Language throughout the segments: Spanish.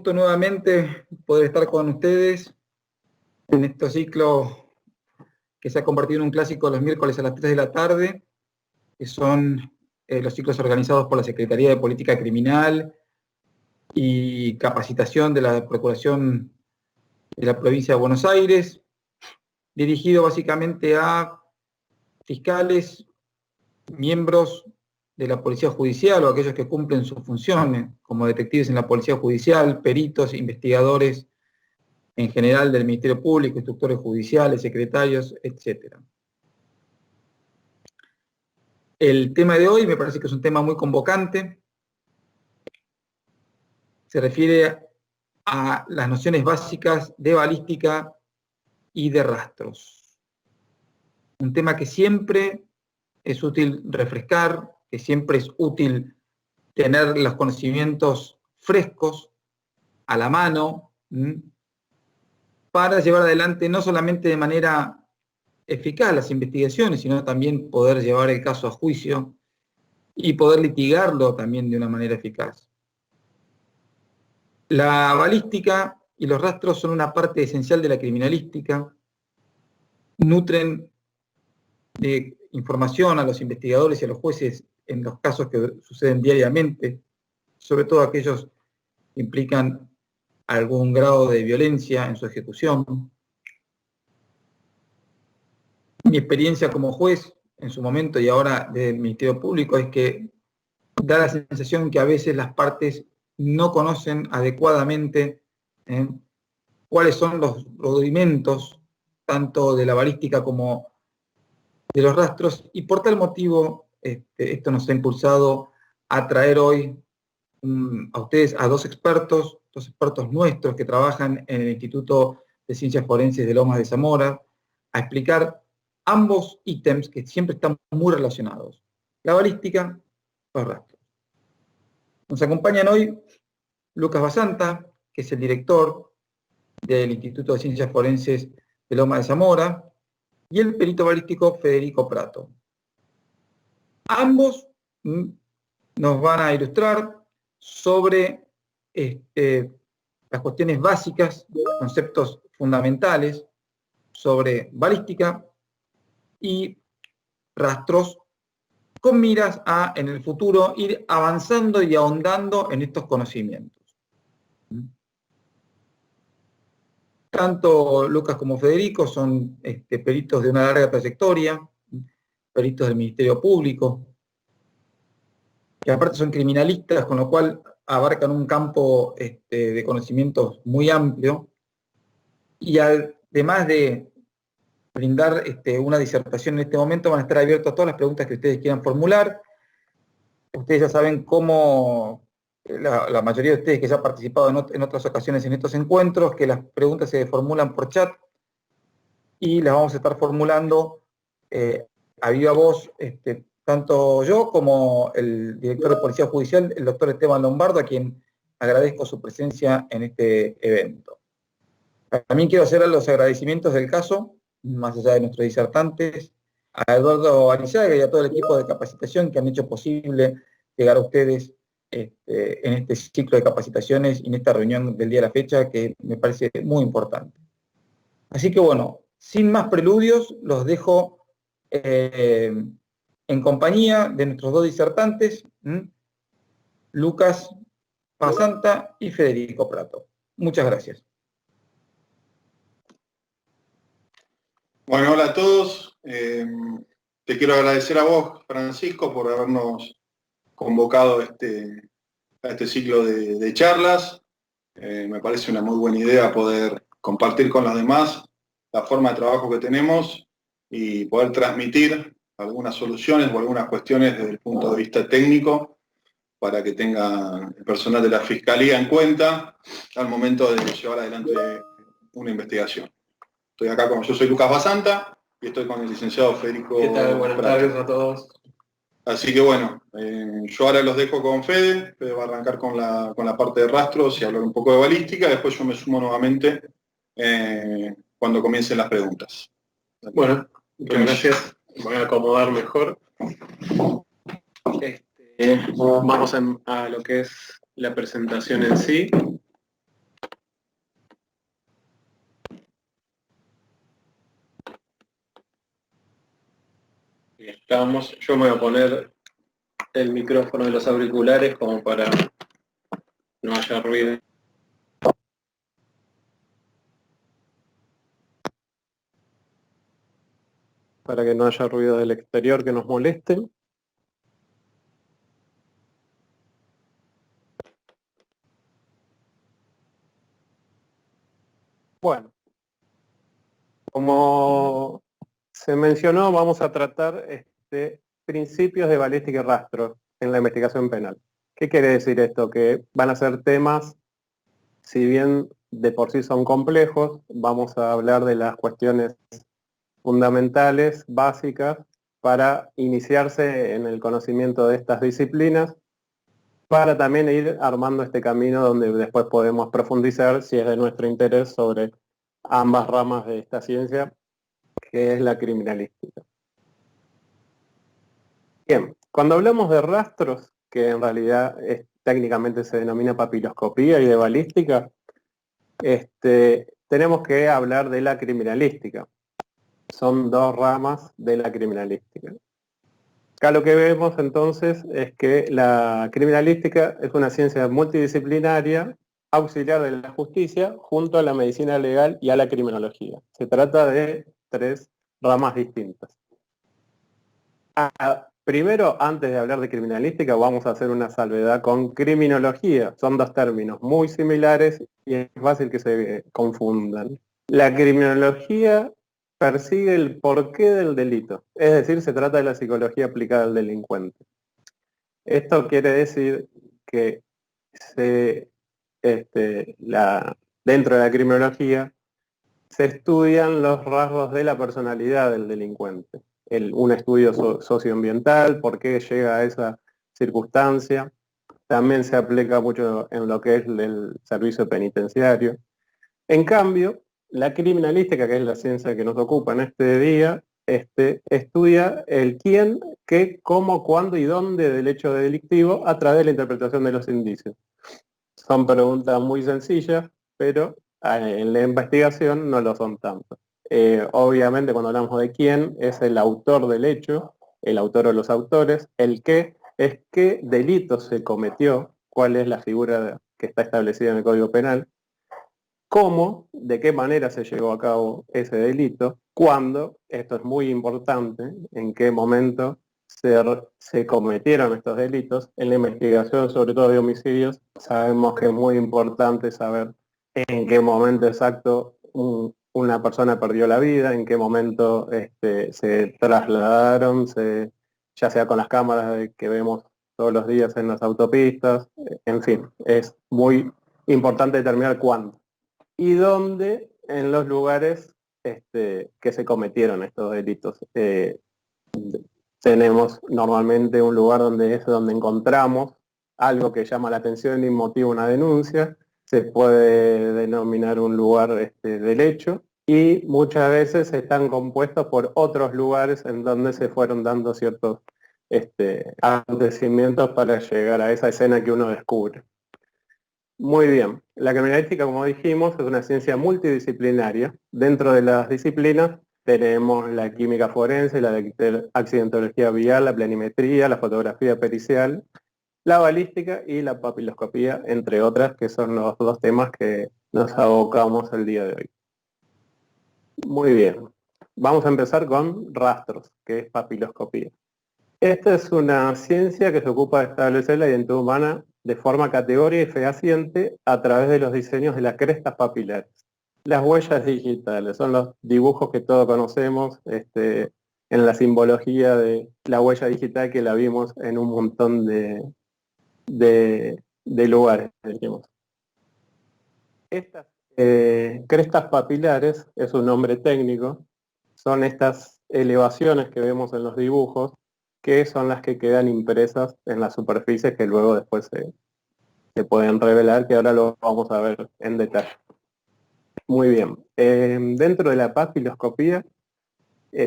gusto nuevamente poder estar con ustedes en este ciclo que se ha convertido en un clásico los miércoles a las 3 de la tarde, que son los ciclos organizados por la Secretaría de Política Criminal y Capacitación de la Procuración de la Provincia de Buenos Aires, dirigido básicamente a fiscales, miembros de la Policía Judicial o aquellos que cumplen sus funciones como detectives en la Policía Judicial, peritos, investigadores en general del Ministerio Público, instructores judiciales, secretarios, etc. El tema de hoy me parece que es un tema muy convocante. Se refiere a las nociones básicas de balística y de rastros. Un tema que siempre es útil refrescar, que siempre es útil tener los conocimientos frescos, a la mano, para llevar adelante no solamente de manera eficaz las investigaciones, sino también poder llevar el caso a juicio y poder litigarlo también de una manera eficaz. La balística y los rastros son una parte esencial de la criminalística, nutren de información a los investigadores y a los jueces en los casos que suceden diariamente, sobre todo aquellos que implican algún grado de violencia en su ejecución. Mi experiencia como juez en su momento y ahora del Ministerio Público es que da la sensación que a veces las partes no conocen adecuadamente cuáles son los rudimentos tanto de la balística como de los rastros, y por tal motivo esto nos ha impulsado a traer hoy a ustedes a dos expertos nuestros que trabajan en el Instituto de Ciencias Forenses de Lomas de Zamora, a explicar ambos ítems que siempre están muy relacionados: la balística y los rastros. Nos acompañan hoy Lucas Basanta, que es el director del Instituto de Ciencias Forenses de Lomas de Zamora, y el perito balístico Federico Prato. Ambos nos van a ilustrar sobre las cuestiones básicas, conceptos fundamentales sobre balística y rastros, con miras a, en el futuro, ir avanzando y ahondando en estos conocimientos. Tanto Lucas como Federico son peritos de una larga trayectoria, peritos del Ministerio Público, que aparte son criminalistas, con lo cual abarcan un campo de conocimientos muy amplio, y además de brindar una disertación en este momento, van a estar abiertos a todas las preguntas que ustedes quieran formular. Ustedes ya saben cómo, la mayoría de ustedes que ya han participado en otras ocasiones en estos encuentros, que las preguntas se formulan por chat y las vamos a estar formulando a viva voz, tanto yo como el director de Policía Judicial, el doctor Esteban Lombardo, a quien agradezco su presencia en este evento. También quiero hacer los agradecimientos del caso, más allá de nuestros disertantes, a Eduardo Arizaga y a todo el equipo de capacitación que han hecho posible llegar a ustedes en este ciclo de capacitaciones y en esta reunión del día de la fecha, que me parece muy importante. Así que bueno, sin más preludios, los dejo en compañía de nuestros dos disertantes, Lucas Basanta y Federico Prato. Muchas gracias. Bueno, hola a todos. Te quiero agradecer a vos, Francisco, por habernos convocado a este ciclo de charlas. Me parece una muy buena idea poder compartir con los demás la forma de trabajo que tenemos y poder transmitir algunas soluciones o algunas cuestiones desde el punto de vista técnico para que tenga el personal de la Fiscalía en cuenta al momento de llevar adelante una investigación. Estoy acá yo soy Lucas Basanta y estoy con el licenciado Federico. ¿Qué tal? Buenas tardes a todos. Así que bueno, yo ahora los dejo con Fede. Fede va a arrancar con la parte de rastros y hablar un poco de balística. Después yo me sumo nuevamente cuando comiencen las preguntas. Bueno, muchas gracias. Voy a acomodar mejor. Vamos a lo que es la presentación en sí. Y estamos. Yo me voy a poner el micrófono de los auriculares como para no haya ruido. Para que no haya ruido del exterior que nos moleste. Bueno, como se mencionó, vamos a tratar principios de balística y rastro en la investigación penal. ¿Qué quiere decir esto? Que van a ser temas, si bien de por sí son complejos, vamos a hablar de las cuestiones fundamentales, básicas, para iniciarse en el conocimiento de estas disciplinas, para también ir armando este camino donde después podemos profundizar, si es de nuestro interés, sobre ambas ramas de esta ciencia, que es la criminalística. Bien, cuando hablamos de rastros, que en realidad técnicamente se denomina papiloscopía, y de balística, tenemos que hablar de la criminalística. Son dos ramas de la criminalística. Acá lo que vemos entonces es que la criminalística es una ciencia multidisciplinaria, auxiliar de la justicia, junto a la medicina legal y a la criminología. Se trata de tres ramas distintas. Primero, antes de hablar de criminalística, vamos a hacer una salvedad con criminología. Son dos términos muy similares y es fácil que se confundan. La criminología persigue el porqué del delito, es decir, se trata de la psicología aplicada al delincuente. Esto quiere decir que dentro de la criminología se estudian los rasgos de la personalidad del delincuente. Un estudio socioambiental, por qué llega a esa circunstancia. También se aplica mucho en lo que es el servicio penitenciario. En cambio, la criminalística, que es la ciencia que nos ocupa en este día, estudia el quién, qué, cómo, cuándo y dónde del hecho delictivo a través de la interpretación de los indicios. Son preguntas muy sencillas, pero en la investigación no lo son tanto. Obviamente cuando hablamos de quién, es el autor del hecho, el autor o los autores, el qué es qué delito se cometió, cuál es la figura que está establecida en el Código Penal, cómo, de qué manera se llevó a cabo ese delito, cuándo, esto es muy importante, en qué momento se cometieron estos delitos. En la investigación, sobre todo de homicidios, sabemos que es muy importante saber en qué momento exacto una persona perdió la vida, en qué momento se trasladaron, ya sea con las cámaras que vemos todos los días en las autopistas, en fin, es muy importante determinar cuándo y dónde en los lugares que se cometieron estos delitos. Tenemos normalmente un lugar donde es donde encontramos algo que llama la atención y motiva una denuncia, se puede denominar un lugar del hecho, y muchas veces están compuestos por otros lugares en donde se fueron dando ciertos acontecimientos para llegar a esa escena que uno descubre. Muy bien, la criminalística, como dijimos, es una ciencia multidisciplinaria. Dentro de las disciplinas tenemos la química forense, la accidentología vial, la planimetría, la fotografía pericial, la balística y la papiloscopía, entre otras, que son los dos temas que nos abocamos el día de hoy. Muy bien, vamos a empezar con rastros, que es papiloscopía. Esta es una ciencia que se ocupa de establecer la identidad humana de forma categórica y fehaciente a través de los diseños de las crestas papilares. Las huellas digitales son los dibujos que todos conocemos en la simbología de la huella digital, que la vimos en un montón de lugares, dijimos. Estas crestas papilares, es un nombre técnico, son estas elevaciones que vemos en los dibujos, que son las que quedan impresas en las superficies que luego después se pueden revelar, que ahora lo vamos a ver en detalle. Muy bien, dentro de la papiloscopía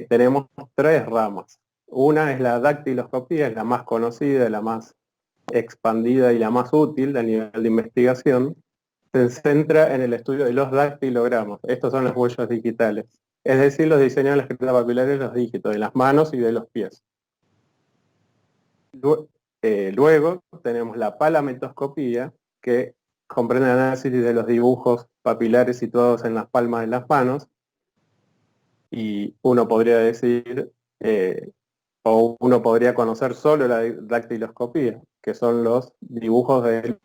tenemos tres ramas. Una es la dactiloscopía, es la más conocida, la más expandida y la más útil a nivel de investigación. Se centra en el estudio de los dactilogramas. Estos son las huellas digitales. Es decir, los diseños de las crestas papilares de los dígitos, de las manos y de los pies. Luego tenemos la palametoscopía, que comprende el análisis de los dibujos papilares situados en las palmas de las manos, y uno podría decir, o uno podría conocer solo la dactiloscopía, que son los dibujos de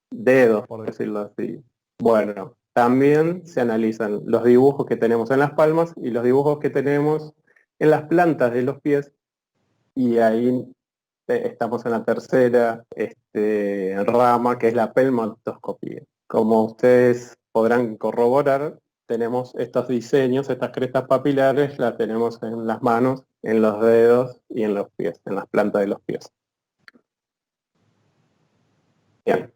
dedos, por decirlo así. Bueno, también se analizan los dibujos que tenemos en las palmas y los dibujos que tenemos en las plantas de los pies, y ahí estamos en la tercera rama, que es la pelmatoscopía. Como ustedes podrán corroborar, tenemos estos diseños, estas crestas papilares, las tenemos en las manos, en los dedos y en los pies, en las plantas de los pies. Bien,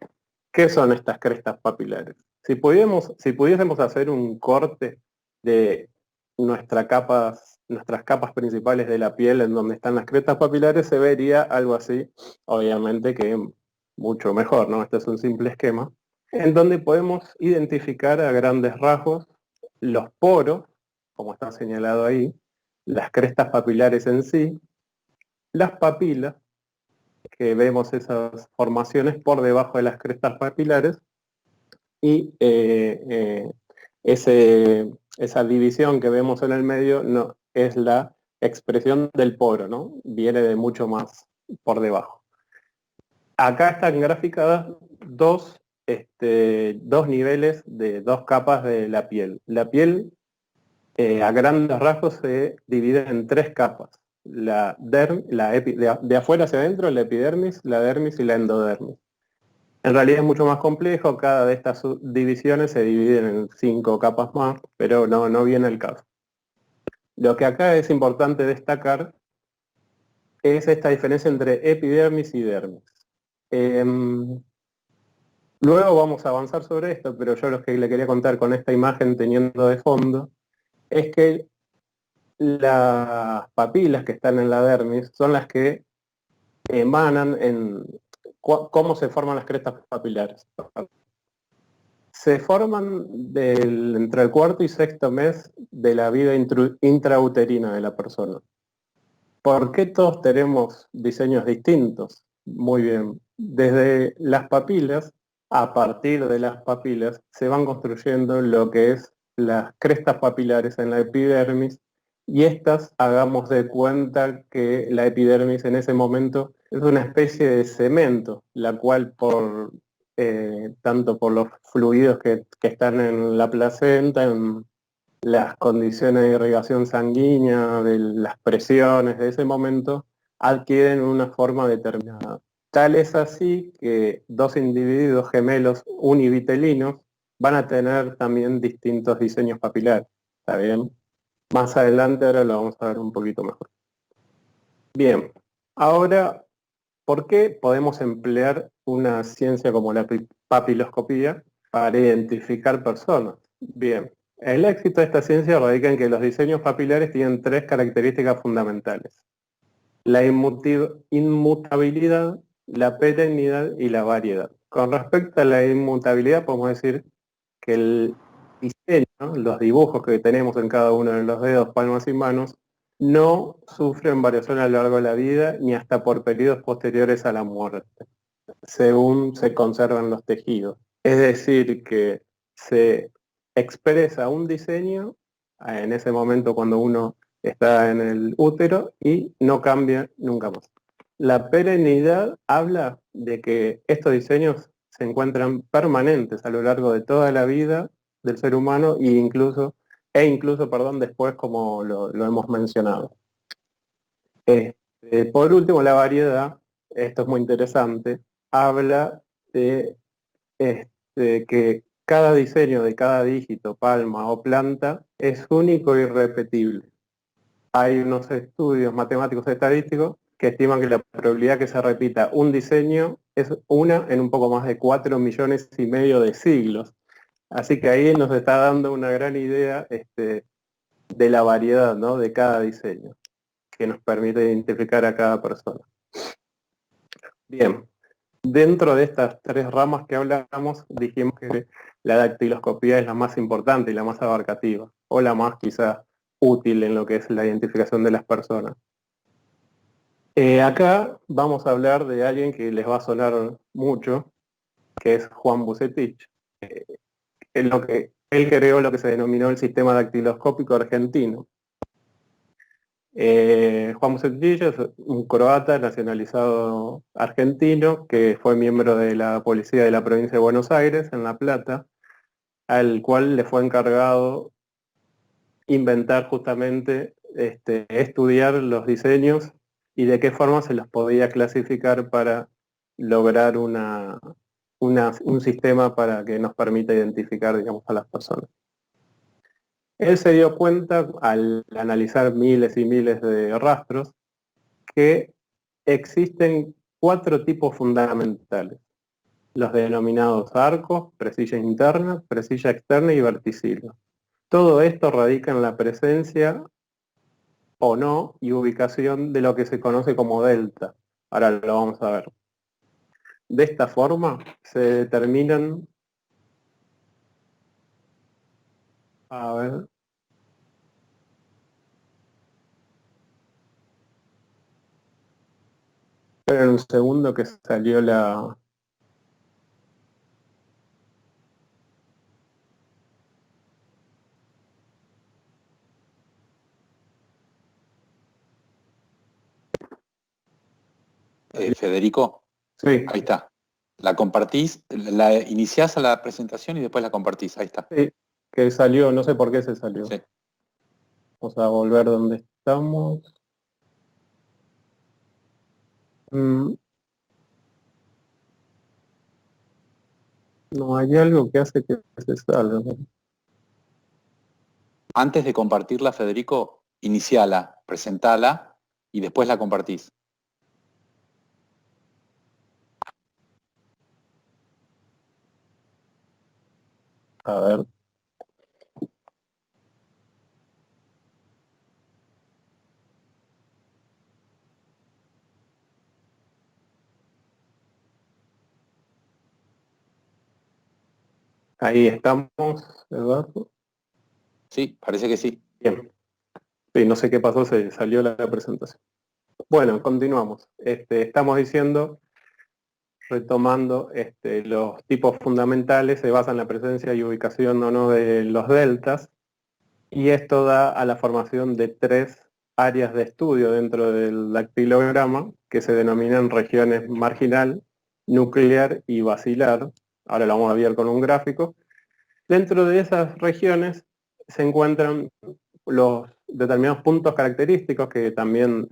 ¿qué son estas crestas papilares? Si pudiésemos hacer un corte de nuestras capas principales de la piel, en donde están las crestas papilares, se vería algo así, obviamente que mucho mejor, ¿no? Este es un simple esquema, en donde podemos identificar a grandes rasgos los poros, como está señalado ahí, las crestas papilares en sí, las papilas, que vemos esas formaciones por debajo de las crestas papilares, y esa división que vemos en el medio no es la expresión del poro, ¿no? Viene de mucho más por debajo. Acá están graficadas dos niveles de dos capas de la piel. La piel, a grandes rasgos, se divide en tres capas. De afuera hacia adentro, la epidermis, la dermis y la endodermis. En realidad es mucho más complejo, cada de estas subdivisiones se dividen en 5 capas más, pero no viene el caso. Lo que acá es importante destacar es esta diferencia entre epidermis y dermis. Luego vamos a avanzar sobre esto, pero yo lo que le quería contar con esta imagen teniendo de fondo es que las papilas que están en la dermis son las que emanan cómo se forman las crestas papilares. Se forman entre el cuarto y sexto mes de la vida intrauterina de la persona. ¿Por qué todos tenemos diseños distintos? Muy bien, desde las papilas, a partir de las papilas, se van construyendo lo que es las crestas papilares en la epidermis, y estas, hagamos de cuenta que la epidermis en ese momento es una especie de cemento, la cual tanto por los fluidos que están en la placenta, en las condiciones de irrigación sanguínea, de las presiones de ese momento, adquieren una forma determinada. Tal es así que dos individuos gemelos univitelinos van a tener también distintos diseños papilares. ¿Está bien? Más adelante ahora lo vamos a ver un poquito mejor. Bien, ahora, ¿por qué podemos emplear una ciencia como la papiloscopía para identificar personas? Bien, el éxito de esta ciencia radica en que los diseños papilares tienen 3 características fundamentales: la inmutabilidad, la perennidad y la variedad. Con respecto a la inmutabilidad, podemos decir que el diseño, ¿no?, los dibujos que tenemos en cada uno de los dedos, palmas y manos, no sufren variación a lo largo de la vida ni hasta por periodos posteriores a la muerte, según se conservan los tejidos. Es decir, que se expresa un diseño en ese momento cuando uno está en el útero y no cambia nunca más. La perennidad habla de que estos diseños se encuentran permanentes a lo largo de toda la vida del ser humano e incluso después, como lo hemos mencionado. Por último, la variedad, esto es muy interesante, habla de que cada diseño de cada dígito, palma o planta es único e irrepetible. Hay unos estudios matemáticos estadísticos que estiman que la probabilidad que se repita un diseño es una en un poco más de 4,5 millones de siglos. Así que ahí nos está dando una gran idea de la variedad, ¿no?, de cada diseño, que nos permite identificar a cada persona. Bien, dentro de estas 3 ramas que hablamos, dijimos que la dactiloscopía es la más importante y la más abarcativa, o la más quizás útil en lo que es la identificación de las personas. Acá vamos a hablar de alguien que les va a sonar mucho, que es Juan Bucetich. Él creó lo que se denominó el sistema dactiloscópico argentino. Juan Bucetich es un croata nacionalizado argentino que fue miembro de la policía de la provincia de Buenos Aires, en La Plata, al cual le fue encargado inventar justamente, estudiar los diseños y de qué forma se los podía clasificar para lograr un sistema para que nos permita identificar, digamos, a las personas. Él se dio cuenta, al analizar miles y miles de rastros, que existen 4 tipos fundamentales: los denominados arcos, presilla interna, presilla externa y verticilo. Todo esto radica en la presencia o no y ubicación de lo que se conoce como delta. Ahora lo vamos a ver. De esta forma se determinan, a ver, esperen un segundo que salió la... Federico, Sí, ahí está. La compartís, la iniciás a la presentación y después la compartís. Ahí está. sí, que salió, no sé por qué se salió. Sí. Vamos a volver donde estamos. No hay algo que hace que se salga, ¿no? Antes de compartirla, Federico, iniciala, presentala y después la compartís. A ver. Ahí estamos, Eduardo. Sí, parece que sí. Bien. Sí, no sé qué pasó, se salió la presentación. Bueno, continuamos. Estamos diciendo, retomando, los tipos fundamentales se basan en la presencia y ubicación o no de los deltas, y esto da a la formación de 3 áreas de estudio dentro del dactilograma que se denominan regiones marginal, nuclear y basilar. Ahora lo vamos a ver con un gráfico. Dentro de esas regiones se encuentran los determinados puntos característicos que también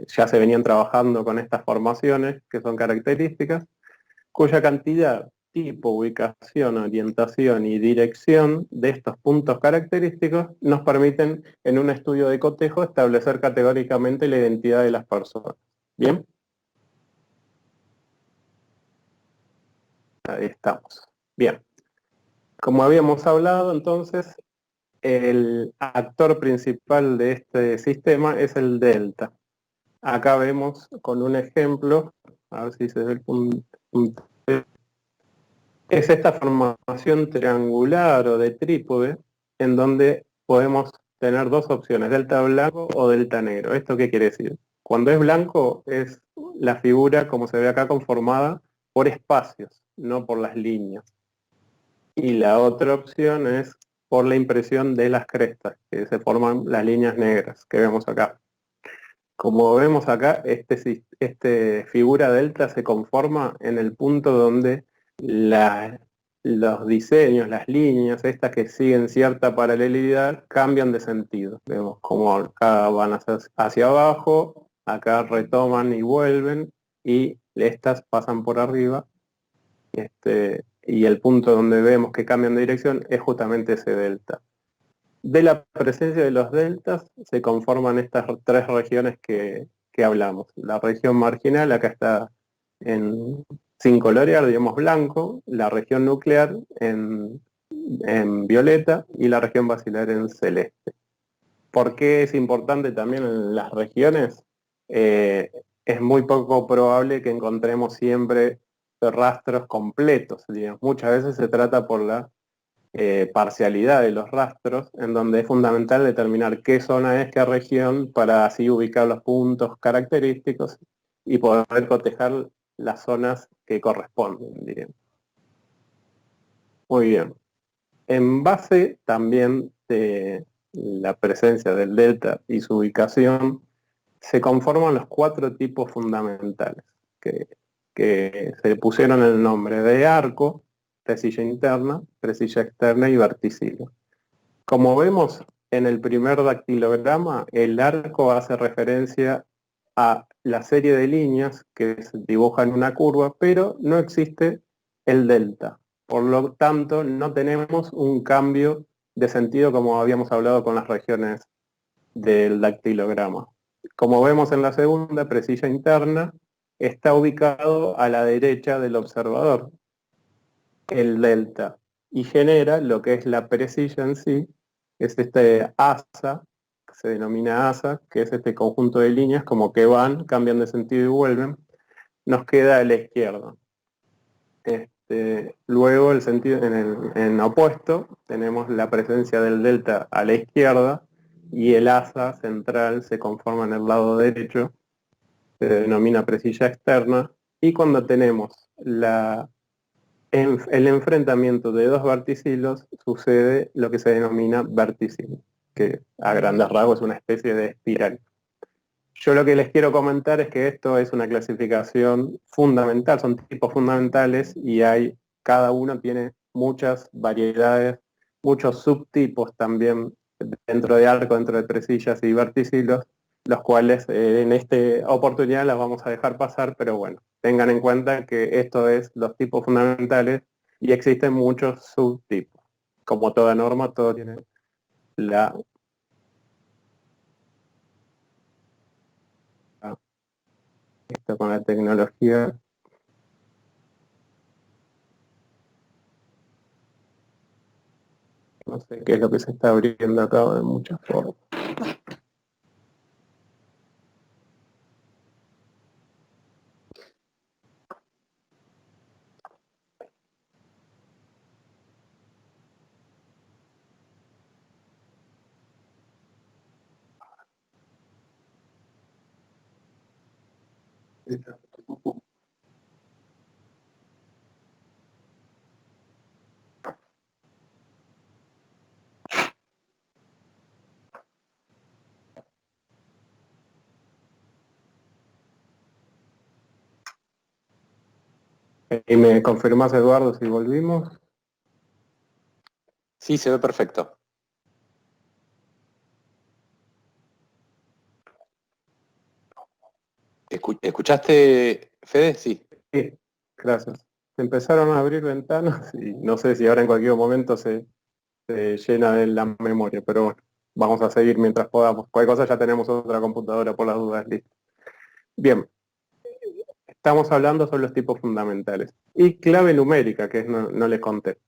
ya se venían trabajando con estas formaciones, que son características, cuya cantidad, tipo, ubicación, orientación y dirección de estos puntos característicos nos permiten, en un estudio de cotejo, establecer categóricamente la identidad de las personas. ¿Bien? Ahí estamos. Bien. Como habíamos hablado, entonces, el actor principal de este sistema es el delta. Acá vemos con un ejemplo, a ver si se ve el punto. Es esta formación triangular o de trípode en donde podemos tener 2 opciones, delta blanco o delta negro. ¿Esto qué quiere decir? Cuando es blanco es la figura, como se ve acá, conformada por espacios, no por las líneas. Y la otra opción es por la impresión de las crestas, que se forman las líneas negras que vemos acá. Como vemos acá, este figura delta se conforma en el punto donde los diseños, las líneas, estas que siguen cierta paralelidad, cambian de sentido. Vemos como acá van hacia abajo, acá retoman y vuelven, y estas pasan por arriba. Y el punto donde vemos que cambian de dirección es justamente ese delta. De la presencia de los deltas se conforman estas 3 regiones que hablamos. La región marginal, acá está sin colorear, digamos blanco, la región nuclear en violeta y la región basilar en celeste. ¿Por qué es importante también en las regiones? Es muy poco probable que encontremos siempre rastros completos, digamos. Muchas veces se trata por la parcialidad de los rastros, en donde es fundamental determinar qué zona es, qué región, para así ubicar los puntos característicos y poder cotejar las zonas que corresponden, diríamos. Muy bien. En base también de la presencia del delta y su ubicación, se conforman los 4 tipos fundamentales, que se pusieron el nombre de arco, presilla interna, presilla externa y verticilo. Como vemos en el primer dactilograma, el arco hace referencia a la serie de líneas que dibujan una curva, pero no existe el delta. Por lo tanto, no tenemos un cambio de sentido como habíamos hablado con las regiones del dactilograma. Como vemos en la segunda, presilla interna, está ubicado a la derecha del observador, el delta, y genera lo que es la presilla en sí, que es este asa, que se denomina asa, que es este conjunto de líneas como que van, cambian de sentido y vuelven, nos queda a la izquierda. Luego el sentido en opuesto tenemos la presencia del delta a la izquierda y el asa central se conforma en el lado derecho, se denomina presilla externa, y cuando tenemos el enfrentamiento de 2 verticilos sucede lo que se denomina verticilo, que a grandes rasgos es una especie de espiral. Yo lo que les quiero comentar es que esto es una clasificación fundamental, son tipos fundamentales y cada uno tiene muchas variedades, muchos subtipos también dentro de arco, dentro de presillas y verticilos, los cuales en esta oportunidad las vamos a dejar pasar, pero bueno, tengan en cuenta que esto es los tipos fundamentales y existen muchos subtipos. Como toda norma, todo tiene esto con la tecnología. No sé qué es lo que se está abriendo acá de muchas formas. ¿Y me confirmás, Eduardo, si volvimos? Sí, se ve perfecto. ¿Escuchaste, Fede? Sí. Sí, gracias. Empezaron a abrir ventanas y no sé si ahora en cualquier momento se llena de la memoria, pero bueno, vamos a seguir mientras podamos. Cualquier cosa ya tenemos otra computadora por las dudas, listo. Bien, estamos hablando sobre los tipos fundamentales. Y clave numérica, que no les conté.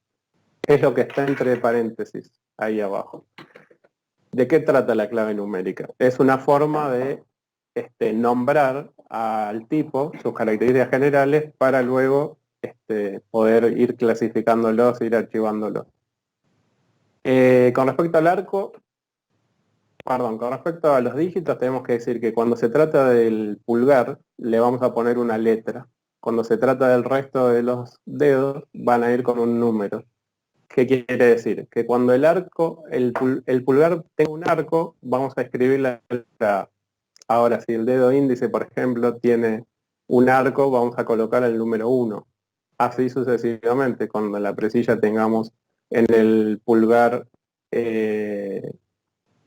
Es lo que está entre paréntesis, ahí abajo. ¿De qué trata la clave numérica? Es una forma de nombrar al tipo, sus características generales, para luego poder ir clasificándolos, ir archivándolos. Con respecto al arco, con respecto a los dígitos, tenemos que decir que cuando se trata del pulgar, le vamos a poner una letra. Cuando se trata del resto de los dedos, van a ir con un número. ¿Qué quiere decir? Que cuando el pulgar tenga un arco, vamos a escribir la letra. Ahora, si el dedo índice, por ejemplo, tiene un arco, vamos a colocar el número 1. Así sucesivamente, cuando la presilla tengamos en el pulgar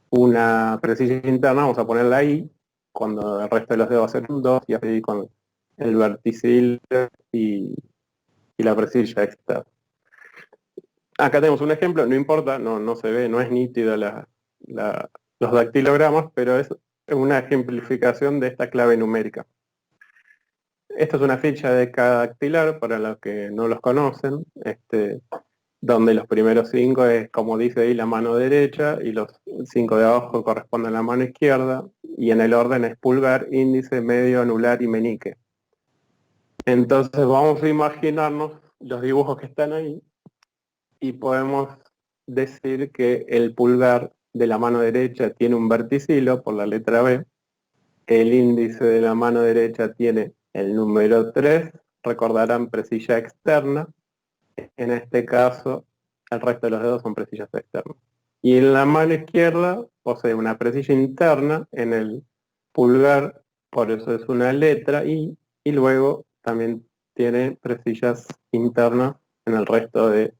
una presilla interna, vamos a poner la I, cuando el resto de los dedos va a ser un 2, y así con el verticil y la presilla externa. Acá tenemos un ejemplo, no importa, no se ve, no es nítido los dactilogramas, pero es una ejemplificación de esta clave numérica. Esta es una ficha de cada dactilar, para los que no los conocen, donde los primeros 5 es, como dice ahí, la mano derecha, y los 5 de abajo corresponden a la mano izquierda, y en el orden es pulgar, índice, medio, anular y meñique. Entonces vamos a imaginarnos los dibujos que están ahí, y podemos decir que el pulgar de la mano derecha tiene un verticilo por la letra B, el índice de la mano derecha tiene el número 3, recordarán presilla externa, en este caso el resto de los dedos son presillas externas. Y en la mano izquierda posee una presilla interna en el pulgar, por eso es una letra I, y luego también tiene presillas internas en el resto de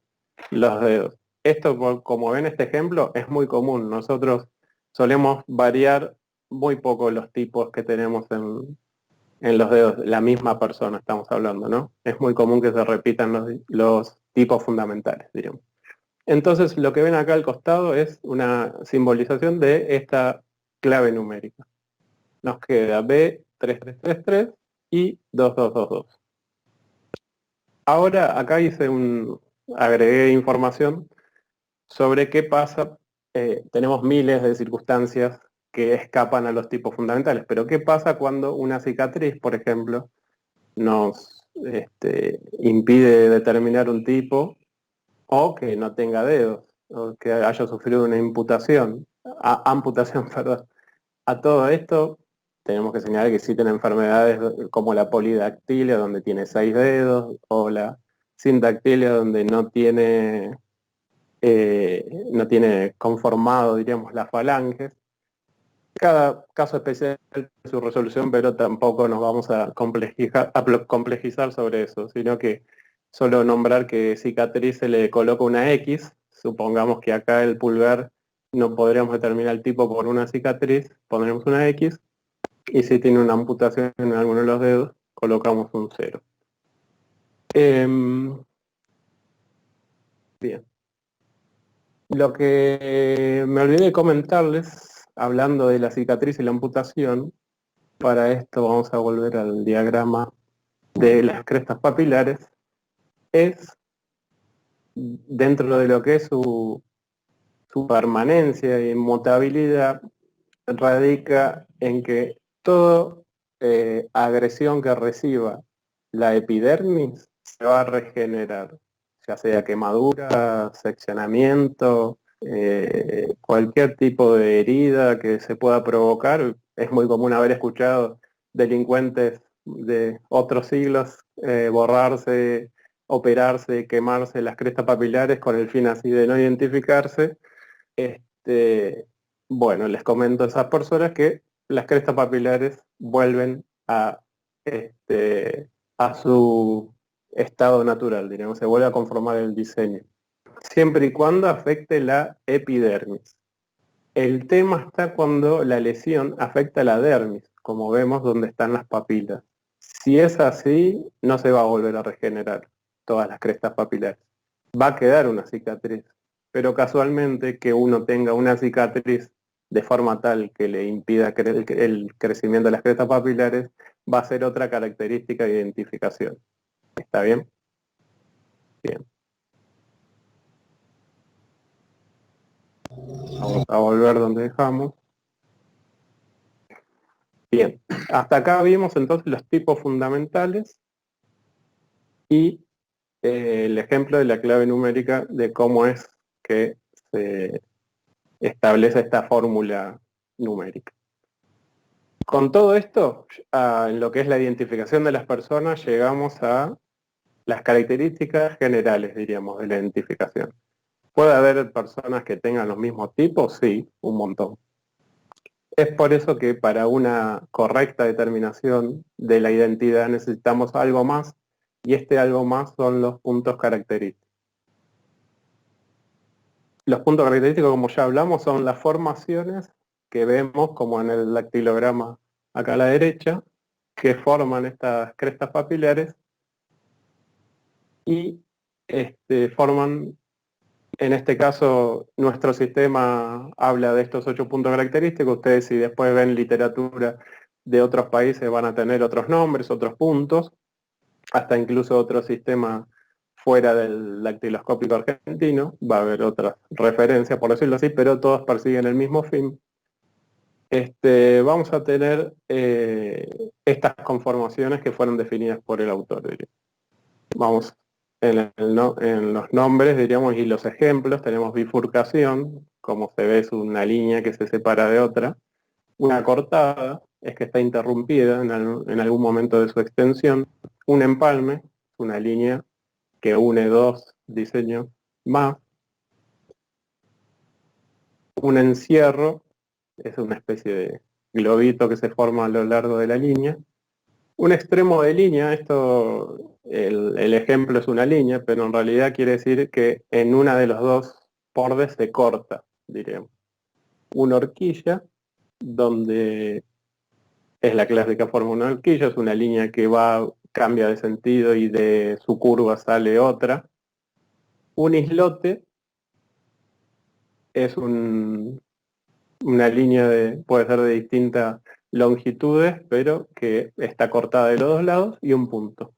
los dedos. Esto, como ven este ejemplo, es muy común. Nosotros solemos variar muy poco los tipos que tenemos en los dedos. La misma persona estamos hablando, ¿no? Es muy común que se repitan los tipos fundamentales, diríamos. Entonces, lo que ven acá al costado es una simbolización de esta clave numérica. Nos queda B3333 y 2222. Ahora, acá agregué información sobre qué pasa. Tenemos miles de circunstancias que escapan a los tipos fundamentales, pero ¿qué pasa cuando una cicatriz, por ejemplo, nos impide determinar un tipo, o que no tenga dedos, o que haya sufrido una amputación, perdón? A todo esto tenemos que señalar que existen enfermedades como la polidactilia, donde tiene 6 dedos, o la sindactilia, donde no tiene conformado, diríamos, las falanges. Cada caso especial tiene su resolución, pero tampoco nos vamos a complejizar sobre eso, sino que solo nombrar que cicatriz se le coloca una X. Supongamos que acá el pulgar no podríamos determinar el tipo por una cicatriz, pondremos una X, y si tiene una amputación en alguno de los dedos, colocamos un 0. Bien. Lo que me olvidé de comentarles, hablando de la cicatriz y la amputación, para esto vamos a volver al diagrama de las crestas papilares, es dentro de lo que es su permanencia e inmutabilidad, radica en que toda agresión que reciba la epidermis se va a regenerar, ya sea quemadura, seccionamiento, cualquier tipo de herida que se pueda provocar. Es muy común haber escuchado delincuentes de otros siglos borrarse, operarse, quemarse las crestas papilares con el fin así de no identificarse. Bueno, les comento a esas personas que las crestas papilares vuelven a su estado natural, diríamos, se vuelve a conformar el diseño, siempre y cuando afecte la epidermis. El tema está cuando la lesión afecta la dermis, como vemos donde están las papilas. Si es así, no se va a volver a regenerar todas las crestas papilares. Va a quedar una cicatriz, pero casualmente que uno tenga una cicatriz de forma tal que le impida el crecimiento de las crestas papilares, va a ser otra característica de identificación. ¿Está bien? Bien. Vamos a volver donde dejamos. Bien, hasta acá vimos entonces los tipos fundamentales y el ejemplo de la clave numérica de cómo es que se establece esta fórmula numérica. Con todo esto, en lo que es la identificación de las personas, llegamos a las características generales, diríamos, de la identificación. ¿Puede haber personas que tengan los mismos tipos? Sí, un montón. Es por eso que para una correcta determinación de la identidad necesitamos algo más, y este algo más son los puntos característicos. Los puntos característicos, como ya hablamos, son las formaciones que vemos, como en el dactilograma acá a la derecha, que forman estas crestas papilares y forman, en este caso, nuestro sistema habla de estos 8 puntos característicos. Ustedes, si después ven literatura de otros países, van a tener otros nombres, otros puntos, hasta incluso otro sistema fuera del dactiloscópico argentino, va a haber otras referencias, por decirlo así, pero todos persiguen el mismo fin. Vamos a tener estas conformaciones que fueron definidas por el autor. Vamos en los nombres, diríamos, y los ejemplos, tenemos bifurcación, como se ve es una línea que se separa de otra. Una cortada es que está interrumpida en algún momento de su extensión. Un empalme, una línea que une dos diseños más. Un encierro es una especie de globito que se forma a lo largo de la línea. Un extremo de línea, el ejemplo es una línea, pero en realidad quiere decir que en una de los dos bordes se corta, diríamos. Una horquilla, donde es la clásica forma de una horquilla, es una línea que cambia de sentido y de su curva sale otra. Un islote es una línea puede ser de distintas longitudes, pero que está cortada de los dos lados, y un punto.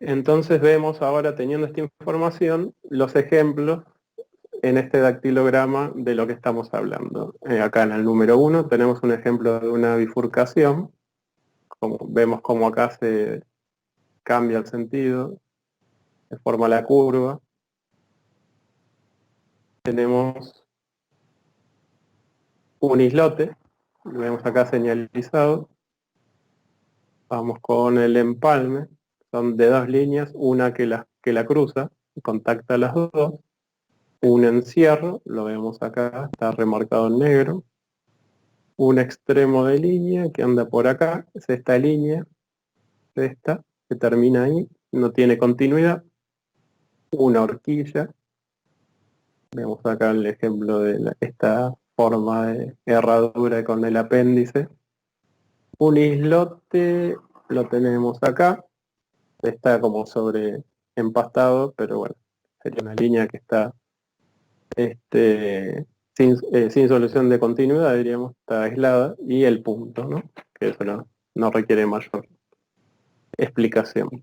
Entonces vemos ahora, teniendo esta información, los ejemplos en este dactilograma de lo que estamos hablando. Acá en el número 1 tenemos un ejemplo de una bifurcación. Vemos cómo acá se cambia el sentido, se forma la curva. Tenemos un islote, lo vemos acá señalizado. Vamos con el empalme, son de dos líneas, una que la cruza, contacta las dos. Un encierro, lo vemos acá, está remarcado en negro. Un extremo de línea que anda por acá, es esta línea, esta, que termina ahí, no tiene continuidad. Una horquilla, vemos acá el ejemplo de esta forma de herradura con el apéndice. Un islote lo tenemos acá, está como sobre empastado, pero bueno, sería una línea que está sin solución de continuidad, diríamos, está aislada, y el punto, ¿no? Que eso no requiere mayor explicación.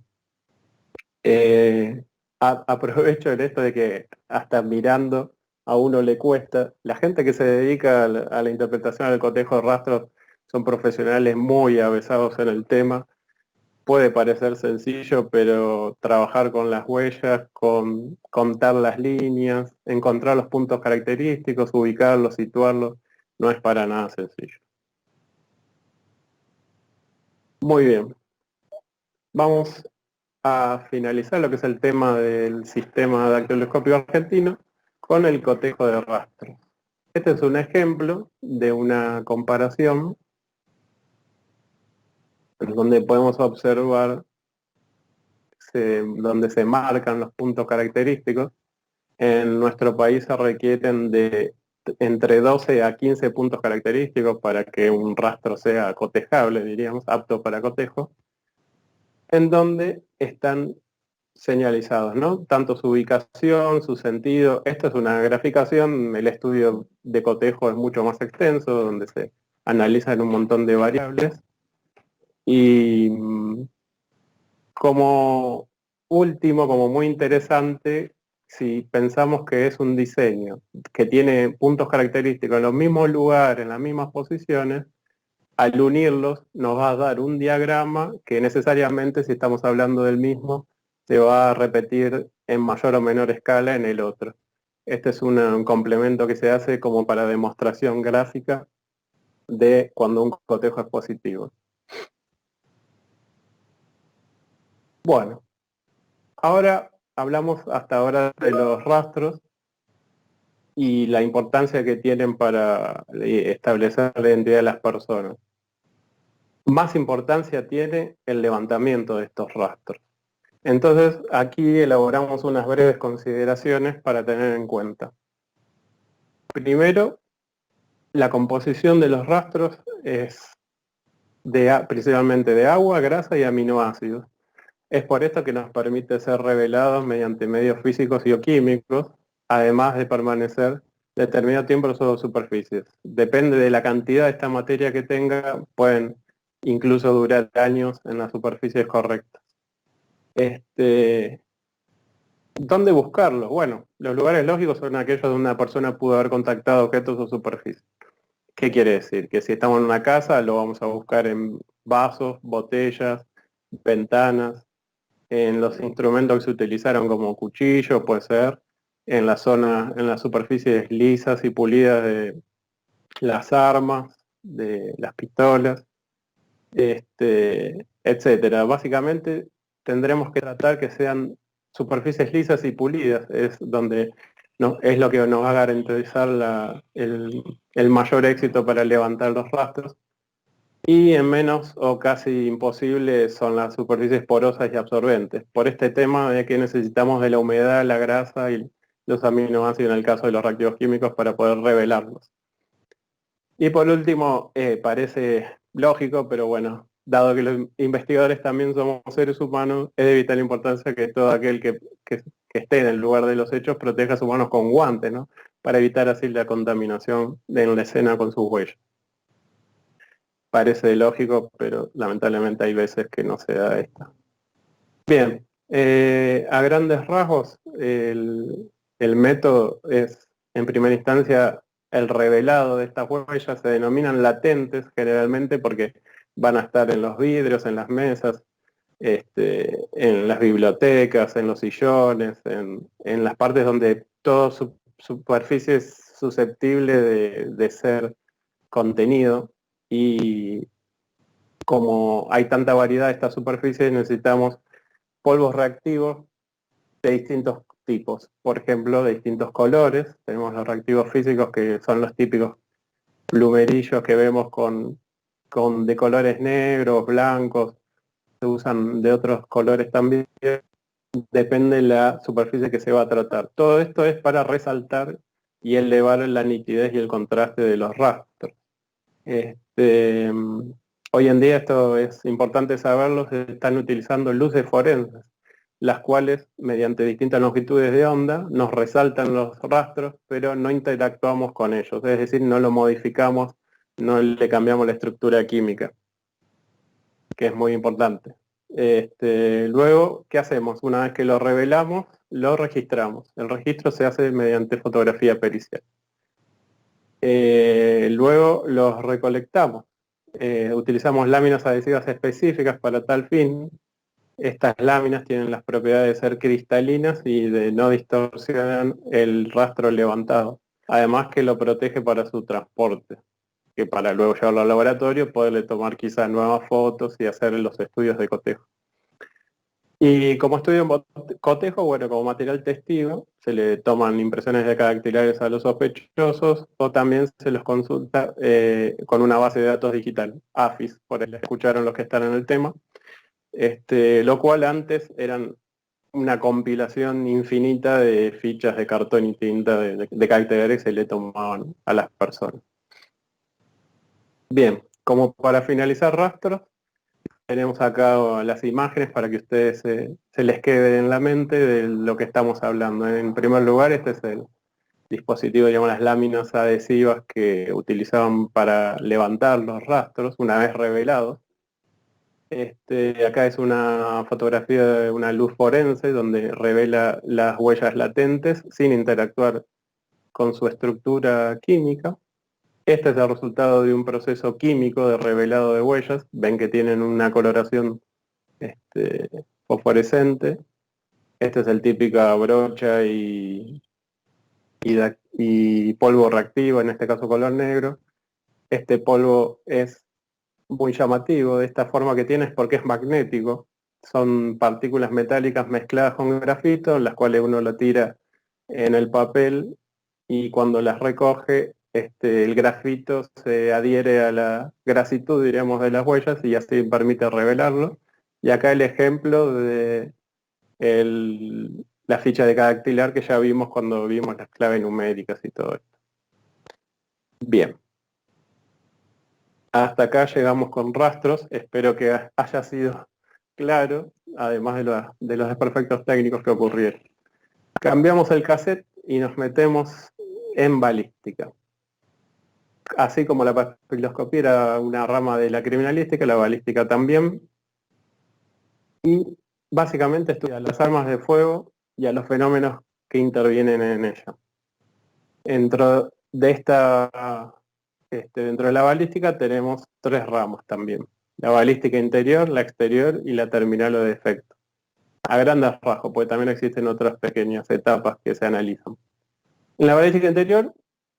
Aprovecho en esto de que hasta mirando a uno le cuesta. La gente que se dedica a la interpretación del cotejo de rastros son profesionales muy avesados en el tema. Puede parecer sencillo, pero trabajar con las huellas, contar las líneas, encontrar los puntos característicos, ubicarlos, situarlos, no es para nada sencillo. Muy bien. Vamos a finalizar lo que es el tema del sistema dactiloscópico argentino con el cotejo de rastros. Este es un ejemplo de una comparación donde podemos observar donde se marcan los puntos característicos. En nuestro país se requieren de entre 12 a 15 puntos característicos para que un rastro sea cotejable, diríamos, apto para cotejo, en donde están señalizados, ¿no? Tanto su ubicación, su sentido. Esto es una graficación, el estudio de cotejo es mucho más extenso, donde se analizan un montón de variables. Y como último, como muy interesante, si pensamos que es un diseño que tiene puntos característicos en los mismos lugares, en las mismas posiciones, al unirlos nos va a dar un diagrama que necesariamente, si estamos hablando del mismo, se va a repetir en mayor o menor escala en el otro. Este es un complemento que se hace como para demostración gráfica de cuando un cotejo es positivo. Bueno, ahora hablamos hasta ahora de los rastros y la importancia que tienen para establecer la identidad de las personas. Más importancia tiene el levantamiento de estos rastros. Entonces, aquí elaboramos unas breves consideraciones para tener en cuenta. Primero, la composición de los rastros es principalmente de agua, grasa y aminoácidos. Es por esto que nos permite ser revelados mediante medios físicos y o químicos, además de permanecer determinado tiempo sobre superficies. Depende de la cantidad de esta materia que tenga, pueden incluso durar años en las superficies correctas. ¿Dónde buscarlos? Bueno, los lugares lógicos son aquellos donde una persona pudo haber contactado objetos o superficies. ¿Qué quiere decir? Que si estamos en una casa lo vamos a buscar en vasos, botellas, ventanas, en los instrumentos que se utilizaron como cuchillo, puede ser, en la zona, en las superficies lisas y pulidas de las armas, de las pistolas, etcétera. Básicamente tendremos que tratar que sean superficies lisas y pulidas, es donde es lo que nos va a garantizar el mayor éxito para levantar los rastros. Y en menos o casi imposible son las superficies porosas y absorbentes. Por este tema de que necesitamos de la humedad, la grasa y los aminoácidos en el caso de los reactivos químicos para poder revelarlos. Y por último, parece lógico, pero bueno, dado que los investigadores también somos seres humanos, es de vital importancia que todo aquel que esté en el lugar de los hechos proteja a sus manos con guantes, ¿no? Para evitar así la contaminación en la escena con sus huellas. Parece lógico, pero lamentablemente hay veces que no se da esto. Bien, a grandes rasgos, el método es, en primera instancia, el revelado de estas huellas. Se denominan latentes generalmente porque van a estar en los vidrios, en las mesas, en las bibliotecas, en los sillones, en las partes donde toda superficie es susceptible de ser contenido. Y como hay tanta variedad de estas superficies, necesitamos polvos reactivos de distintos tipos. Por ejemplo, de distintos colores. Tenemos los reactivos físicos, que son los típicos plumerillos que vemos de colores negros, blancos. Se usan de otros colores también. Depende de la superficie que se va a tratar. Todo esto es para resaltar y elevar la nitidez y el contraste de los rastros. Hoy en día, esto es importante saberlo, se están utilizando luces forenses, las cuales mediante distintas longitudes de onda nos resaltan los rastros, pero no interactuamos con ellos, es decir, no lo modificamos, no le cambiamos la estructura química, que es muy importante. Luego, ¿qué hacemos? Una vez que lo revelamos, lo registramos. El registro se hace mediante fotografía pericial. Luego los recolectamos. Utilizamos láminas adhesivas específicas para tal fin. Estas láminas tienen las propiedades de ser cristalinas y de no distorsionar el rastro levantado. Además que lo protege para su transporte, que para luego llevarlo al laboratorio, poderle tomar quizás nuevas fotos y hacer los estudios de cotejo. Y como estudio en cotejo, bueno, como material testigo, se le toman impresiones dactilares a los sospechosos o también se los consulta con una base de datos digital, AFIS, por ahí escucharon los que están en el tema, lo cual antes eran una compilación infinita de fichas de cartón y tinta de caracteres que se le tomaban a las personas. Bien, como para finalizar rastros, tenemos acá las imágenes para que ustedes se les quede en la mente de lo que estamos hablando. En primer lugar, este es el dispositivo, digamos, las láminas adhesivas que utilizaban para levantar los rastros una vez revelados. Acá es una fotografía de una luz forense donde revela las huellas latentes sin interactuar con su estructura química. Este es el resultado de un proceso químico de revelado de huellas. Ven que tienen una coloración fosforescente. Este es el típica brocha y polvo reactivo, en este caso color negro. Este polvo es muy llamativo de esta forma que tiene, es porque es magnético. Son partículas metálicas mezcladas con grafito, las cuales uno lo tira en el papel y cuando las recoge, el grafito se adhiere a la grasitud, diríamos, de las huellas y así permite revelarlo. Y acá el ejemplo de la ficha de dactilar que ya vimos cuando vimos las claves numéricas y todo esto. Bien. Hasta acá llegamos con rastros, espero que haya sido claro, además de los desperfectos técnicos que ocurrieron. Cambiamos el cassette y nos metemos en balística. Así como la papiloscopía era una rama de la criminalística, la balística también. Y básicamente estudia las armas de fuego y a los fenómenos que intervienen en ella. Dentro de dentro de la balística tenemos tres ramas también. La balística interior, la exterior y la terminal o de efecto. a grandes rasgos, porque también existen otras pequeñas etapas que se analizan. En la balística interior,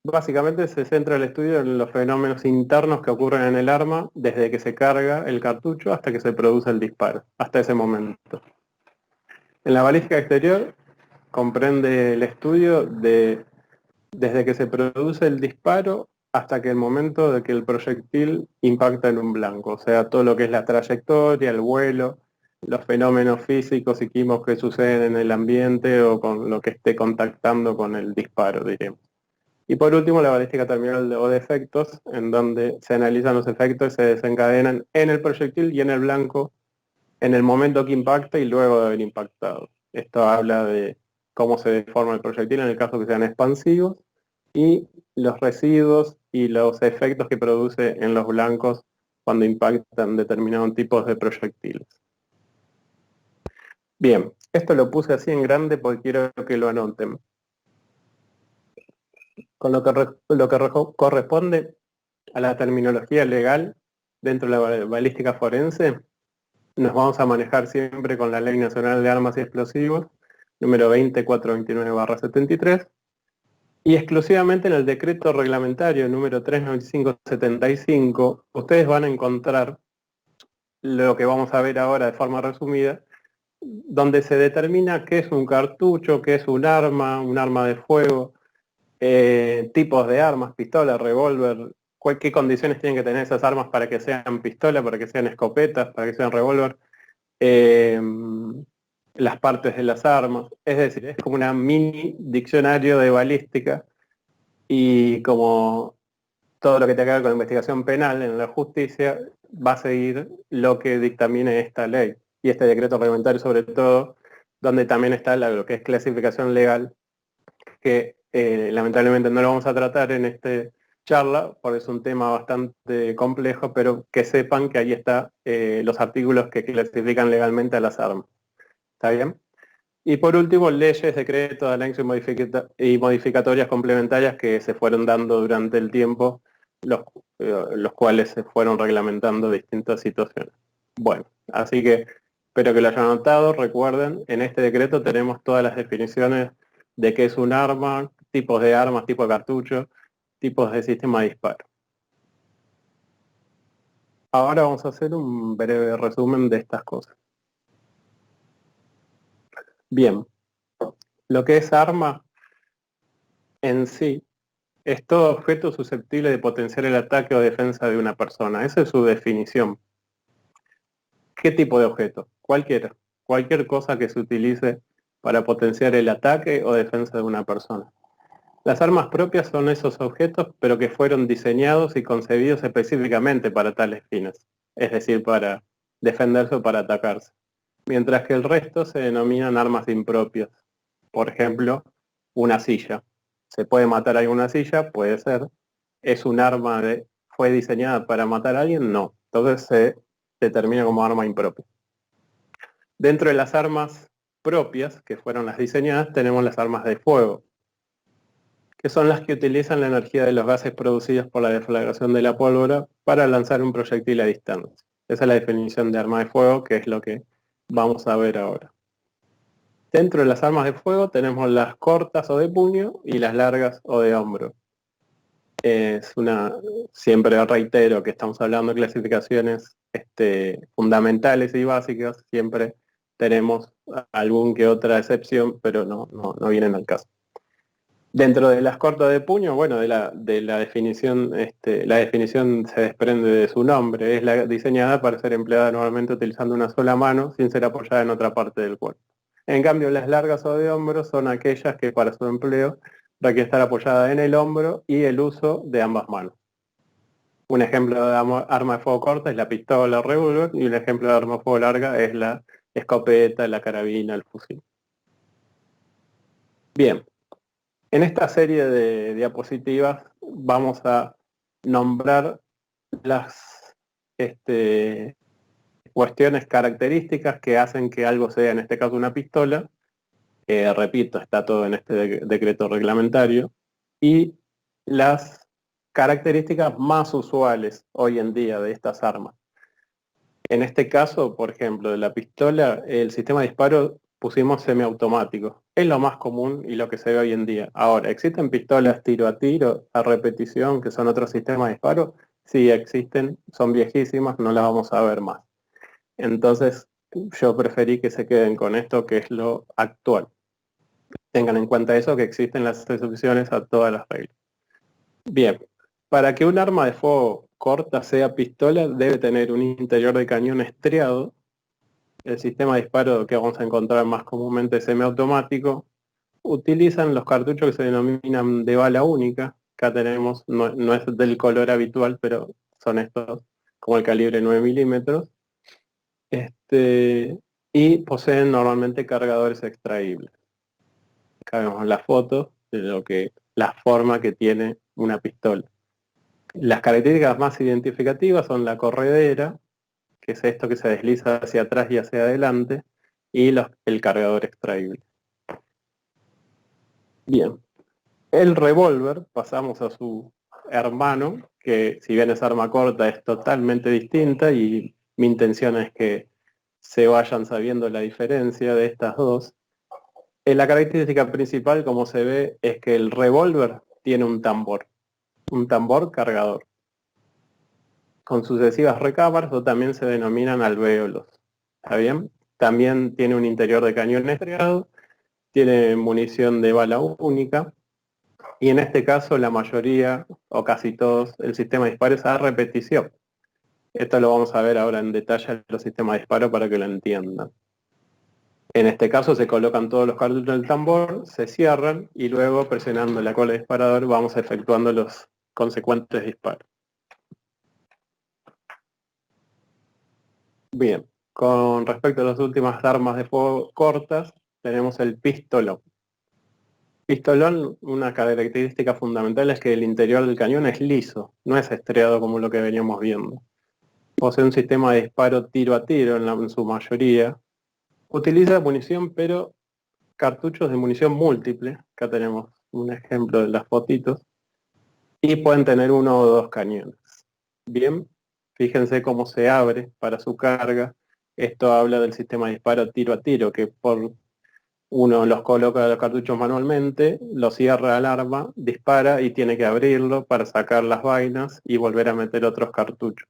básicamente se centra el estudio en los fenómenos internos que ocurren en el arma desde que se carga el cartucho hasta que se produce el disparo, hasta ese momento. En la balística exterior comprende el estudio desde que se produce el disparo hasta que el momento de que el proyectil impacta en un blanco, o sea, todo lo que es la trayectoria, el vuelo, los fenómenos físicos y químicos que suceden en el ambiente o con lo que esté contactando con el disparo, diremos. Y por último, la balística terminal o de efectos, en donde se analizan los efectos y se desencadenan en el proyectil y en el blanco en el momento que impacta y luego de haber impactado. Esto habla de cómo se deforma el proyectil en el caso que sean expansivos y los residuos y los efectos que produce en los blancos cuando impactan determinados tipos de proyectiles. Bien, esto lo puse así en grande porque quiero que lo anoten. Con lo que corresponde a la terminología legal dentro de la balística forense, nos vamos a manejar siempre con la Ley Nacional de Armas y Explosivos, número 20429/73, y exclusivamente en el decreto reglamentario número 39575, ustedes van a encontrar lo que vamos a ver ahora de forma resumida, donde se determina qué es un cartucho, qué es un arma de fuego, tipos de armas, pistola, revólver, qué condiciones tienen que tener esas armas para que sean pistola, para que sean escopetas, para que sean revólver, las partes de las armas. Es decir, es como una mini diccionario de balística, y como todo lo que tenga que ver con investigación penal en la justicia va a seguir lo que dictamine esta ley y este decreto reglamentario, sobre todo, donde también está lo que es clasificación legal, que lamentablemente no lo vamos a tratar en esta charla porque es un tema bastante complejo, pero que sepan que ahí está los artículos que clasifican legalmente a las armas. ¿Está bien? Y por último, leyes, decretos, anexos y modificatorias complementarias que se fueron dando durante el tiempo, los cuales se fueron reglamentando distintas situaciones. Bueno, así que espero que lo hayan notado. Recuerden, en este decreto tenemos todas las definiciones de qué es un arma, tipos de armas, tipo de cartucho, tipos de sistema de disparo. Ahora vamos a hacer un breve resumen de estas cosas. Bien, lo que es arma en sí es todo objeto susceptible de potenciar el ataque o defensa de una persona. Esa es su definición. ¿Qué tipo de objeto? Cualquiera. Cualquier cosa que se utilice para potenciar el ataque o defensa de una persona. Las armas propias son esos objetos, pero que fueron diseñados y concebidos específicamente para tales fines, es decir, para defenderse o para atacarse. Mientras que el resto se denominan armas impropias. Por ejemplo, una silla. ¿Se puede matar a una silla? Puede ser. ¿Es un arma fue diseñada para matar a alguien? No. Entonces se determina como arma impropia. Dentro de las armas propias, que fueron las diseñadas, tenemos las armas de fuego, que son las que utilizan la energía de los gases producidos por la deflagración de la pólvora para lanzar un proyectil a distancia. Esa es la definición de arma de fuego, que es lo que vamos a ver ahora. Dentro de las armas de fuego tenemos las cortas o de puño y las largas o de hombro. Siempre reitero que estamos hablando de clasificaciones fundamentales y básicas, siempre tenemos algún que otra excepción, pero no vienen al caso. Dentro de las cortas de puño, bueno, de la definición, la definición se desprende de su nombre, es la diseñada para ser empleada normalmente utilizando una sola mano sin ser apoyada en otra parte del cuerpo. En cambio, las largas o de hombro son aquellas que para su empleo requiere estar apoyada en el hombro y el uso de ambas manos. Un ejemplo de arma de fuego corta es la pistola o revólver, y un ejemplo de arma de fuego larga es la escopeta, la carabina, el fusil. Bien, en esta serie de diapositivas vamos a nombrar las cuestiones características que hacen que algo sea, en este caso, una pistola. Repito, está todo en este decreto reglamentario, y las características más usuales hoy en día de estas armas. En este caso, por ejemplo, de la pistola, el sistema de disparo pusimos semiautomático. Es lo más común y lo que se ve hoy en día. Ahora, ¿existen pistolas tiro a tiro, a repetición, que son otros sistemas de disparo? Sí, existen, son viejísimas, no las vamos a ver más. Entonces, yo preferí que se queden con esto, que es lo actual. Tengan en cuenta eso, que existen las excepciones a todas las reglas. Bien, para que un arma de fuego corta sea pistola, debe tener un interior de cañón estriado. El sistema de disparo que vamos a encontrar más comúnmente semiautomático. Utilizan los cartuchos que se denominan de bala única. Acá tenemos, no es del color habitual, pero son estos, como el calibre 9 milímetros. Y poseen normalmente cargadores extraíbles. Acá vemos la foto de la forma que tiene una pistola. Las características más identificativas son la corredera, que es esto que se desliza hacia atrás y hacia adelante, y el cargador extraíble. Bien, el revólver, pasamos a su hermano, que si bien es arma corta es totalmente distinta, y mi intención es que se vayan sabiendo la diferencia de estas dos. La característica principal, como se ve, es que el revólver tiene un tambor cargador, con sucesivas recámaras, o también se denominan alvéolos. ¿Está bien? También tiene un interior de cañón estriado, tiene munición de bala única, y en este caso la mayoría, o casi todos, el sistema de disparo es a repetición. Esto lo vamos a ver ahora en detalle en los sistemas de disparo para que lo entiendan. En este caso se colocan todos los cartuchos en el tambor, se cierran y luego presionando la cola del disparador vamos efectuando los consecuentes disparos. Bien, con respecto a las últimas armas de fuego cortas, tenemos el pistolón. Pistolón, una característica fundamental es que el interior del cañón es liso, no es estriado como lo que veníamos viendo. Posee un sistema de disparo tiro a tiro en su mayoría. Utiliza munición, pero cartuchos de munición múltiple. Acá tenemos un ejemplo de las fotitos. Y pueden tener uno o dos cañones. Bien, fíjense cómo se abre para su carga. Esto habla del sistema de disparo tiro a tiro, que uno los coloca los cartuchos manualmente, lo cierra al arma, dispara y tiene que abrirlo para sacar las vainas y volver a meter otros cartuchos.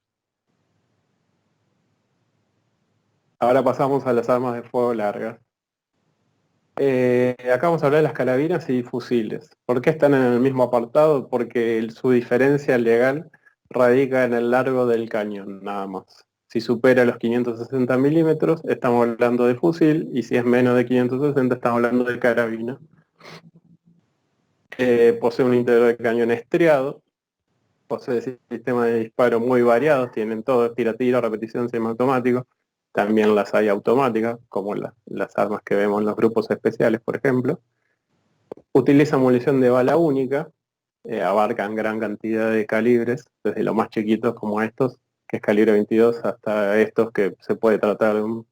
Ahora pasamos a las armas de fuego largas. Acá vamos a hablar de las carabinas y fusiles. ¿Por qué están en el mismo apartado? Porque su diferencia legal radica en el largo del cañón, nada más. Si supera los 560 milímetros, estamos hablando de fusil, y si es menos de 560, estamos hablando de carabina. Posee un interior de cañón estriado, posee sistemas de disparo muy variados, tienen todo, tiro-tiro, repetición, semiautomático. También las hay automáticas, como las armas que vemos en los grupos especiales, por ejemplo. Utiliza munición de bala única, abarcan gran cantidad de calibres, desde los más chiquitos como estos, que es calibre 22, hasta estos que se puede tratar de un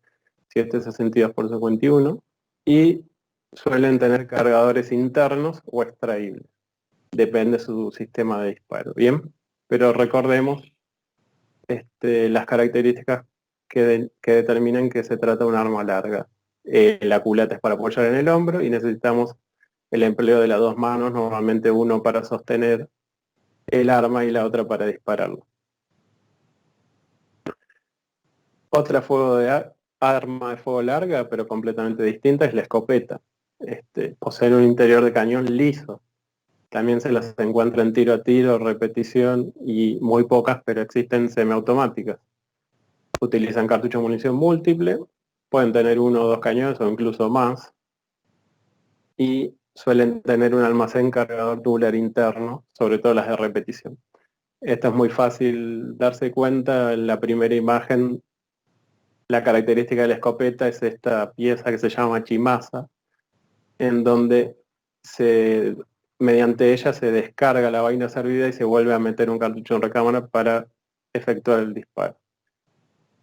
7.62 por 51, y suelen tener cargadores internos o extraíbles. Depende de su sistema de disparo, ¿bien? Pero recordemos las características que determinan que se trata de un arma larga. La culata es para apoyar en el hombro y necesitamos el empleo de las dos manos, normalmente uno para sostener el arma y la otra para dispararlo. Otra arma de fuego larga, pero completamente distinta, es la escopeta. Posee un interior de cañón liso. También se las encuentra en tiro a tiro, repetición, y muy pocas, pero existen semiautomáticas. Utilizan cartuchos de munición múltiple, pueden tener uno o dos cañones o incluso más, y suelen tener un almacén cargador tubular interno, sobre todo las de repetición. Esto es muy fácil darse cuenta. En la primera imagen, la característica de la escopeta es esta pieza que se llama chimasa, en donde mediante ella se descarga la vaina servida y se vuelve a meter un cartucho en recámara para efectuar el disparo.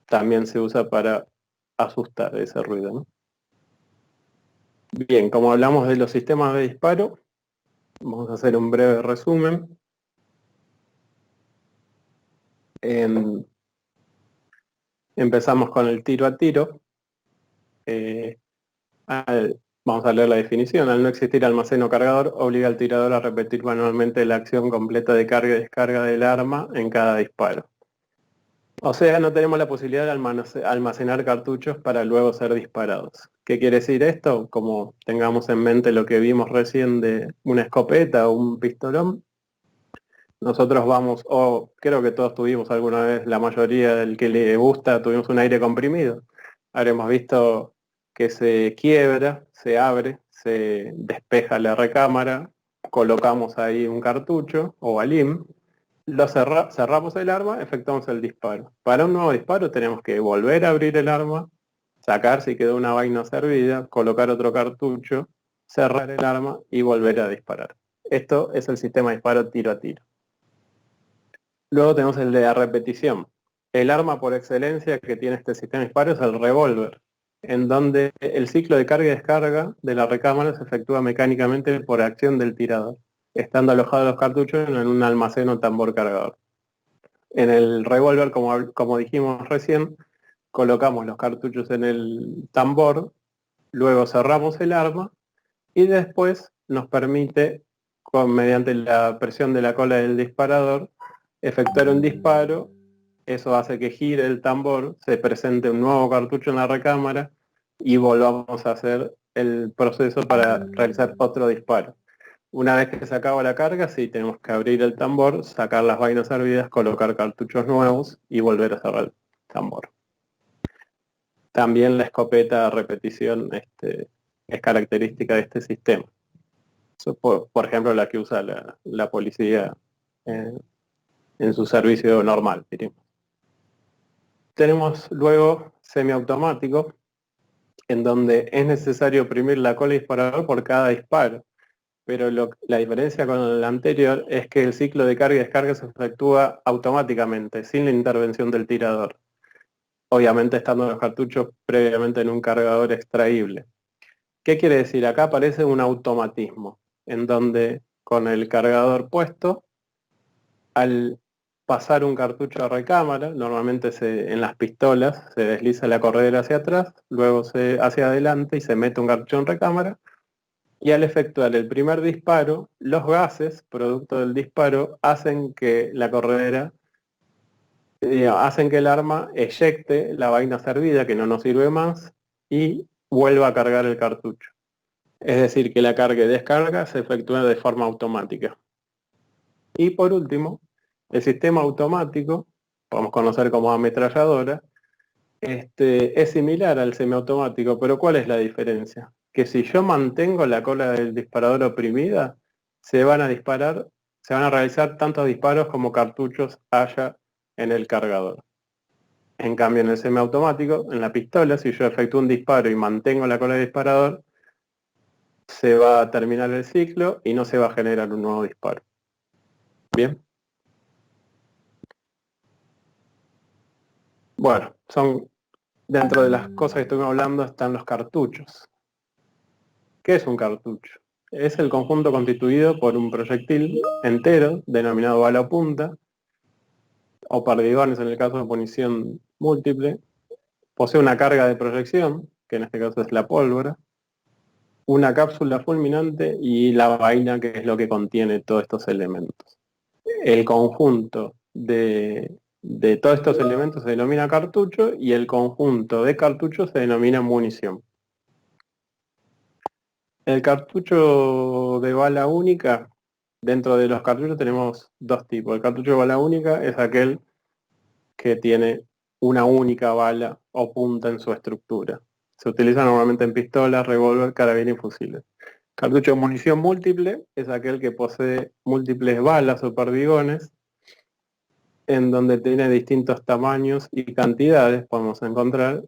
También se usa para asustar ese ruido, ¿no? Bien, como hablamos de los sistemas de disparo, vamos a hacer un breve resumen. En Empezamos con el tiro a tiro. Vamos a leer la definición. Al no existir almacén o cargador, obliga al tirador a repetir manualmente la acción completa de carga y descarga del arma en cada disparo. O sea, no tenemos la posibilidad de almacenar cartuchos para luego ser disparados. ¿Qué quiere decir esto? Como tengamos en mente lo que vimos recién de una escopeta o un pistolón, nosotros vamos, o creo que todos tuvimos alguna vez, la mayoría del que le gusta, tuvimos un aire comprimido. Habremos visto que se quiebra, se abre, se despeja la recámara, colocamos ahí un cartucho o balín, lo cerramos el arma, efectuamos el disparo. Para un nuevo disparo tenemos que volver a abrir el arma, sacar si quedó una vaina servida, colocar otro cartucho, cerrar el arma y volver a disparar. Esto es el sistema de disparo tiro a tiro. Luego tenemos el de la repetición. El arma por excelencia que tiene este sistema de disparo es el revólver, en donde el ciclo de carga y descarga de la recámara se efectúa mecánicamente por acción del tirador, estando alojados los cartuchos en un almacén o tambor cargador. En el revólver, como dijimos recién, colocamos los cartuchos en el tambor, luego cerramos el arma y después nos permite, mediante la presión de la cola del disparador, efectuar un disparo. Eso hace que gire el tambor, se presente un nuevo cartucho en la recámara y volvamos a hacer el proceso para realizar otro disparo. Una vez que se acaba la carga, sí, tenemos que abrir el tambor, sacar las vainas servidas, colocar cartuchos nuevos y volver a cerrar el tambor. También la escopeta a repetición es característica de este sistema. Por ejemplo, la que usa la policía en su servicio normal, diríamos. Tenemos luego semiautomático, en donde es necesario oprimir la cola disparador por cada disparo, pero la diferencia con el anterior es que el ciclo de carga y descarga se efectúa automáticamente, sin la intervención del tirador, obviamente estando los cartuchos previamente en un cargador extraíble. ¿Qué quiere decir? Acá aparece un automatismo, en donde con el cargador puesto, al pasar un cartucho a recámara, normalmente en las pistolas se desliza la corredera hacia atrás, luego hacia adelante y se mete un cartucho en recámara, y al efectuar el primer disparo, los gases, producto del disparo, hacen que la corredera, hacen que el arma eyecte la vaina servida, que no nos sirve más, y vuelva a cargar el cartucho. Es decir, que la carga y descarga se efectúa de forma automática. Y por último, el sistema automático, podemos conocer como ametralladora, es similar al semiautomático, pero ¿cuál es la diferencia? Que si yo mantengo la cola del disparador oprimida, se van a realizar tantos disparos como cartuchos haya en el cargador. En cambio, en el semiautomático, en la pistola, si yo efectúo un disparo y mantengo la cola del disparador, se va a terminar el ciclo y no se va a generar un nuevo disparo. Bien. Bueno, dentro de las cosas que estuvimos hablando están los cartuchos. ¿Qué es un cartucho? Es el conjunto constituido por un proyectil entero, denominado bala o punta, o perdigones en el caso de munición múltiple. Posee una carga de proyección, que en este caso es la pólvora, una cápsula fulminante y la vaina, que es lo que contiene todos estos elementos. El conjunto de todos estos elementos se denomina cartucho y el conjunto de cartuchos se denomina munición. El cartucho de bala única, dentro de los cartuchos tenemos dos tipos. El cartucho de bala única es aquel que tiene una única bala o punta en su estructura. Se utiliza normalmente en pistolas, revólver, carabina y fusiles. Cartucho de munición múltiple es aquel que posee múltiples balas o perdigones, en donde tiene distintos tamaños y cantidades, podemos encontrar,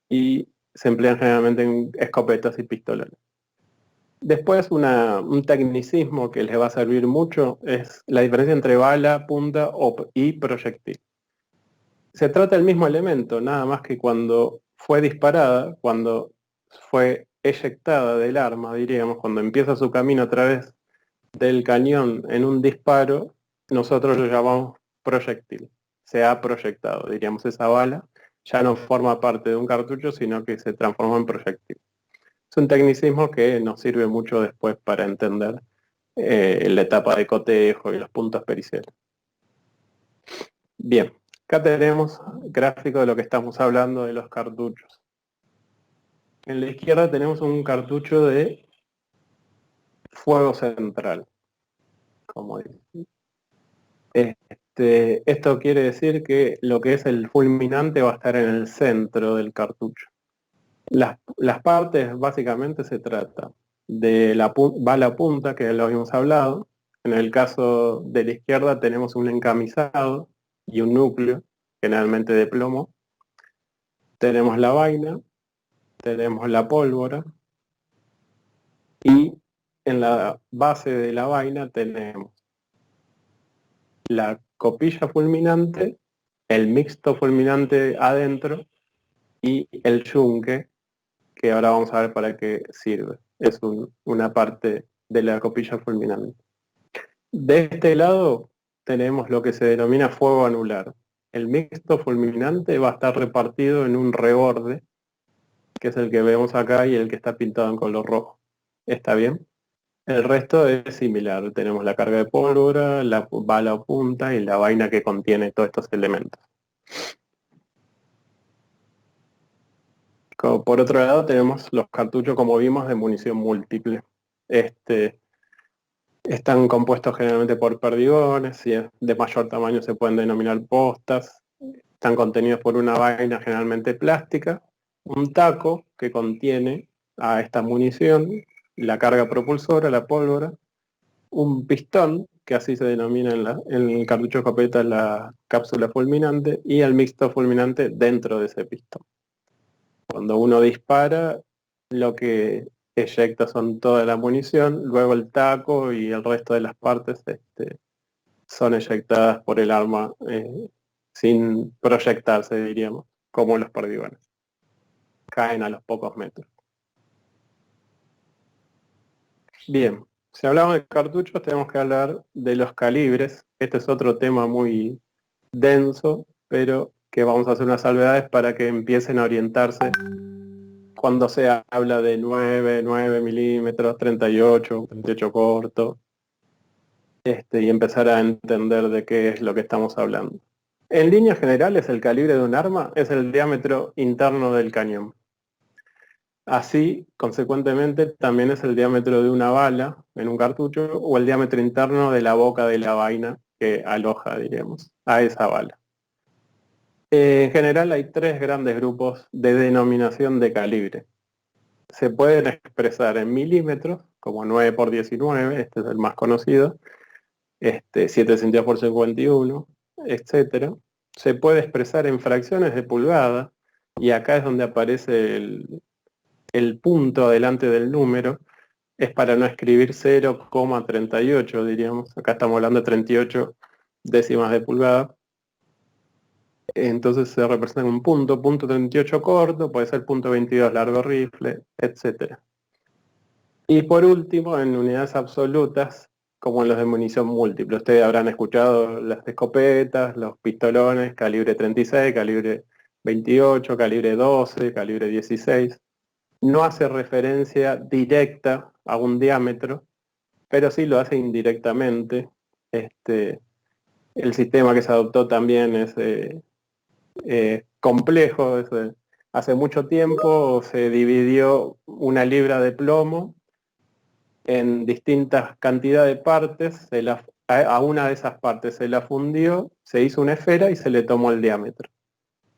y se emplean generalmente en escopetas y pistolas. Después un tecnicismo que les va a servir mucho es la diferencia entre bala, punta y proyectil. Se trata del mismo elemento, nada más que cuando fue disparada, cuando fue eyectada del arma, diríamos, cuando empieza su camino a través del cañón en un disparo, nosotros lo llamamos proyectil. Se ha proyectado, diríamos, esa bala ya no forma parte de un cartucho, sino que se transforma en proyectil. Es un tecnicismo que nos sirve mucho después para entender la etapa de cotejo y los puntos periciales. Bien, acá tenemos gráfico de lo que estamos hablando de los cartuchos. En la izquierda tenemos un cartucho de fuego central, como dice. Esto quiere decir que lo que es el fulminante va a estar en el centro del cartucho. Las partes básicamente se trata de la bala punta, que lo habíamos hablado. En el caso de la izquierda tenemos un encamisado y un núcleo, generalmente de plomo. Tenemos la vaina, tenemos la pólvora y en la base de la vaina tenemos la copilla fulminante, el mixto fulminante adentro y el yunque, que ahora vamos a ver para qué sirve. Es una parte de la copilla fulminante. De este lado tenemos lo que se denomina fuego anular. El mixto fulminante va a estar repartido en un reborde, que es el que vemos acá y el que está pintado en color rojo. ¿Está bien? El resto es similar. Tenemos la carga de pólvora, la bala o punta y la vaina que contiene todos estos elementos. Por otro lado tenemos los cartuchos, como vimos, de munición múltiple. Están compuestos generalmente por perdigones, si es de mayor tamaño se pueden denominar postas. Están contenidos por una vaina generalmente plástica, un taco que contiene a esta munición, la carga propulsora, la pólvora, un pistón, que así se denomina en el cartucho escopeta la cápsula fulminante, y el mixto fulminante dentro de ese pistón. Cuando uno dispara, lo que eyecta son toda la munición, luego el taco y el resto de las partes son eyectadas por el arma sin proyectarse, diríamos, como los perdigones. Caen a los pocos metros. Bien, si hablamos de cartuchos tenemos que hablar de los calibres. Este es otro tema muy denso, pero que vamos a hacer unas salvedades para que empiecen a orientarse cuando se habla de 9 milímetros, 38 corto, y empezar a entender de qué es lo que estamos hablando. En líneas generales, el calibre de un arma es el diámetro interno del cañón. Así, consecuentemente, también es el diámetro de una bala en un cartucho o el diámetro interno de la boca de la vaina que aloja, diríamos, a esa bala. En general hay tres grandes grupos de denominación de calibre. Se pueden expresar en milímetros, como 9×19, este es el más conocido, 7 centímetros por 51, etc. Se puede expresar en fracciones de pulgada, y acá es donde aparece el punto adelante del número, es para no escribir 0,38, diríamos. Acá estamos hablando de 38 décimas de pulgada. Entonces se representa en un punto 38 corto, puede ser punto 22 largo rifle, etc. Y por último, en unidades absolutas, como en los de munición múltiple. Ustedes habrán escuchado las escopetas, los pistolones, calibre 36, calibre 28, calibre 12, calibre 16. No hace referencia directa a un diámetro, pero sí lo hace indirectamente. El sistema que se adoptó también es complejo. Hace mucho tiempo se dividió una libra de plomo en distintas cantidades de partes, a una de esas partes se la fundió, se hizo una esfera y se le tomó el diámetro.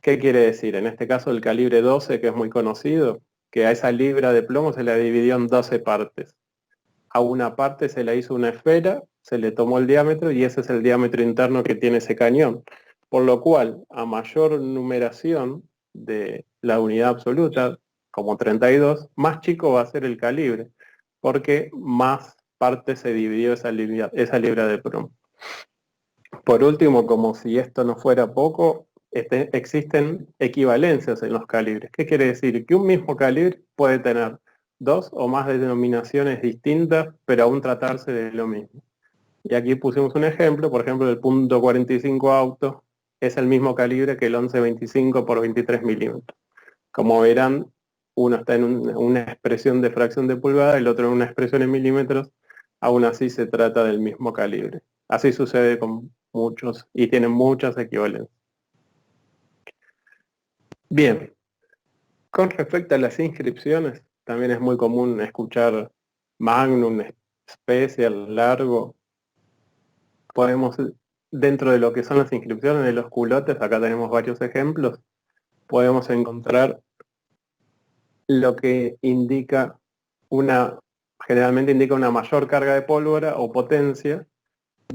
¿Qué quiere decir? En este caso el calibre 12, que es muy conocido, que a esa libra de plomo se la dividió en 12 partes. A una parte se la hizo una esfera, se le tomó el diámetro y ese es el diámetro interno que tiene ese cañón. Por lo cual, a mayor numeración de la unidad absoluta, como 32, más chico va a ser el calibre, porque más partes se dividió esa libra de plomo. Por último, como si esto no fuera poco, existen equivalencias en los calibres. ¿Qué quiere decir? Que un mismo calibre puede tener dos o más denominaciones distintas, pero aún tratarse de lo mismo. Y aquí pusimos un ejemplo, por ejemplo, el .45 auto es el mismo calibre que el 1125 por 23 milímetros. Como verán, uno está en una expresión de fracción de pulgada, el otro en una expresión en milímetros, aún así se trata del mismo calibre. Así sucede con muchos y tienen muchas equivalencias. Bien, con respecto a las inscripciones, también es muy común escuchar Magnum, Special, Largo. Podemos, dentro de lo que son las inscripciones de los culotes, acá tenemos varios ejemplos, podemos encontrar lo que indica generalmente indica una mayor carga de pólvora o potencia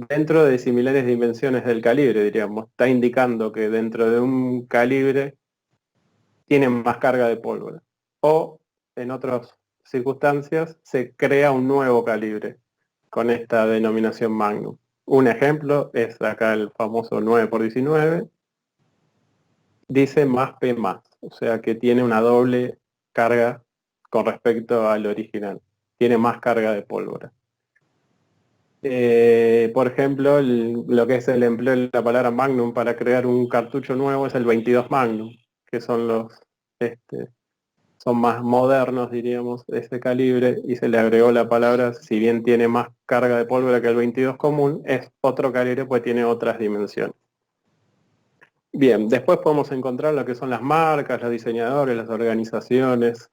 dentro de similares dimensiones del calibre, diríamos. Está indicando que dentro de un calibre tiene más carga de pólvora. O en otras circunstancias se crea un nuevo calibre con esta denominación Magnum. Un ejemplo es acá el famoso 9x19, dice más P+, o sea que tiene una doble carga con respecto al original. Tiene más carga de pólvora. Por ejemplo, lo que es el empleo de la palabra Magnum para crear un cartucho nuevo es el 22 Magnum, que son son más modernos, diríamos, de ese calibre, y se le agregó la palabra, si bien tiene más carga de pólvora que el 22 común, es otro calibre pues tiene otras dimensiones. Bien, después podemos encontrar lo que son las marcas, los diseñadores, las organizaciones,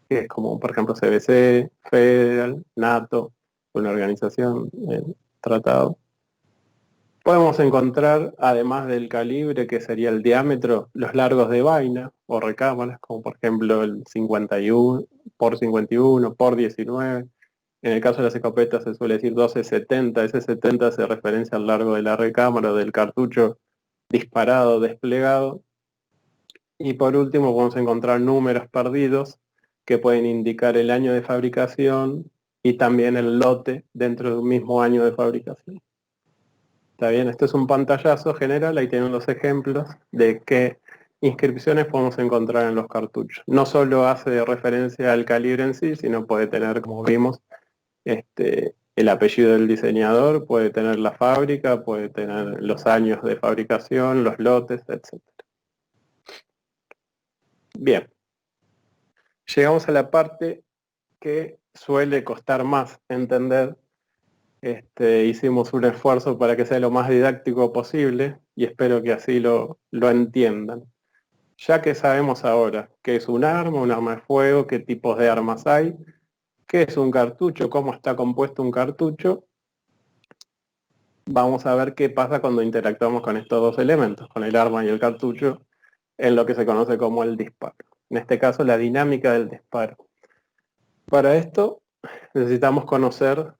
que es como por ejemplo CBC, Federal, NATO, una organización, tratado. Podemos encontrar, además del calibre, que sería el diámetro, los largos de vaina o recámaras, como por ejemplo el 51 por 51 por 19. En el caso de las escopetas se suele decir 12-70, ese 70 hace referencia al largo de la recámara o del cartucho disparado, desplegado. Y por último podemos encontrar números perdidos que pueden indicar el año de fabricación y también el lote dentro de un mismo año de fabricación. Está bien, esto es un pantallazo general, ahí tienen los ejemplos de qué inscripciones podemos encontrar en los cartuchos. No solo hace referencia al calibre en sí, sino puede tener, como vimos, el apellido del diseñador, puede tener la fábrica, puede tener los años de fabricación, los lotes, etc. Bien, llegamos a la parte que suele costar más entender. Hicimos un esfuerzo para que sea lo más didáctico posible y espero que así lo entiendan. Ya que sabemos ahora qué es un arma de fuego, qué tipos de armas hay, qué es un cartucho, cómo está compuesto un cartucho, vamos a ver qué pasa cuando interactuamos con estos dos elementos, con el arma y el cartucho, en lo que se conoce como el disparo. En este caso, la dinámica del disparo. Para esto necesitamos conocer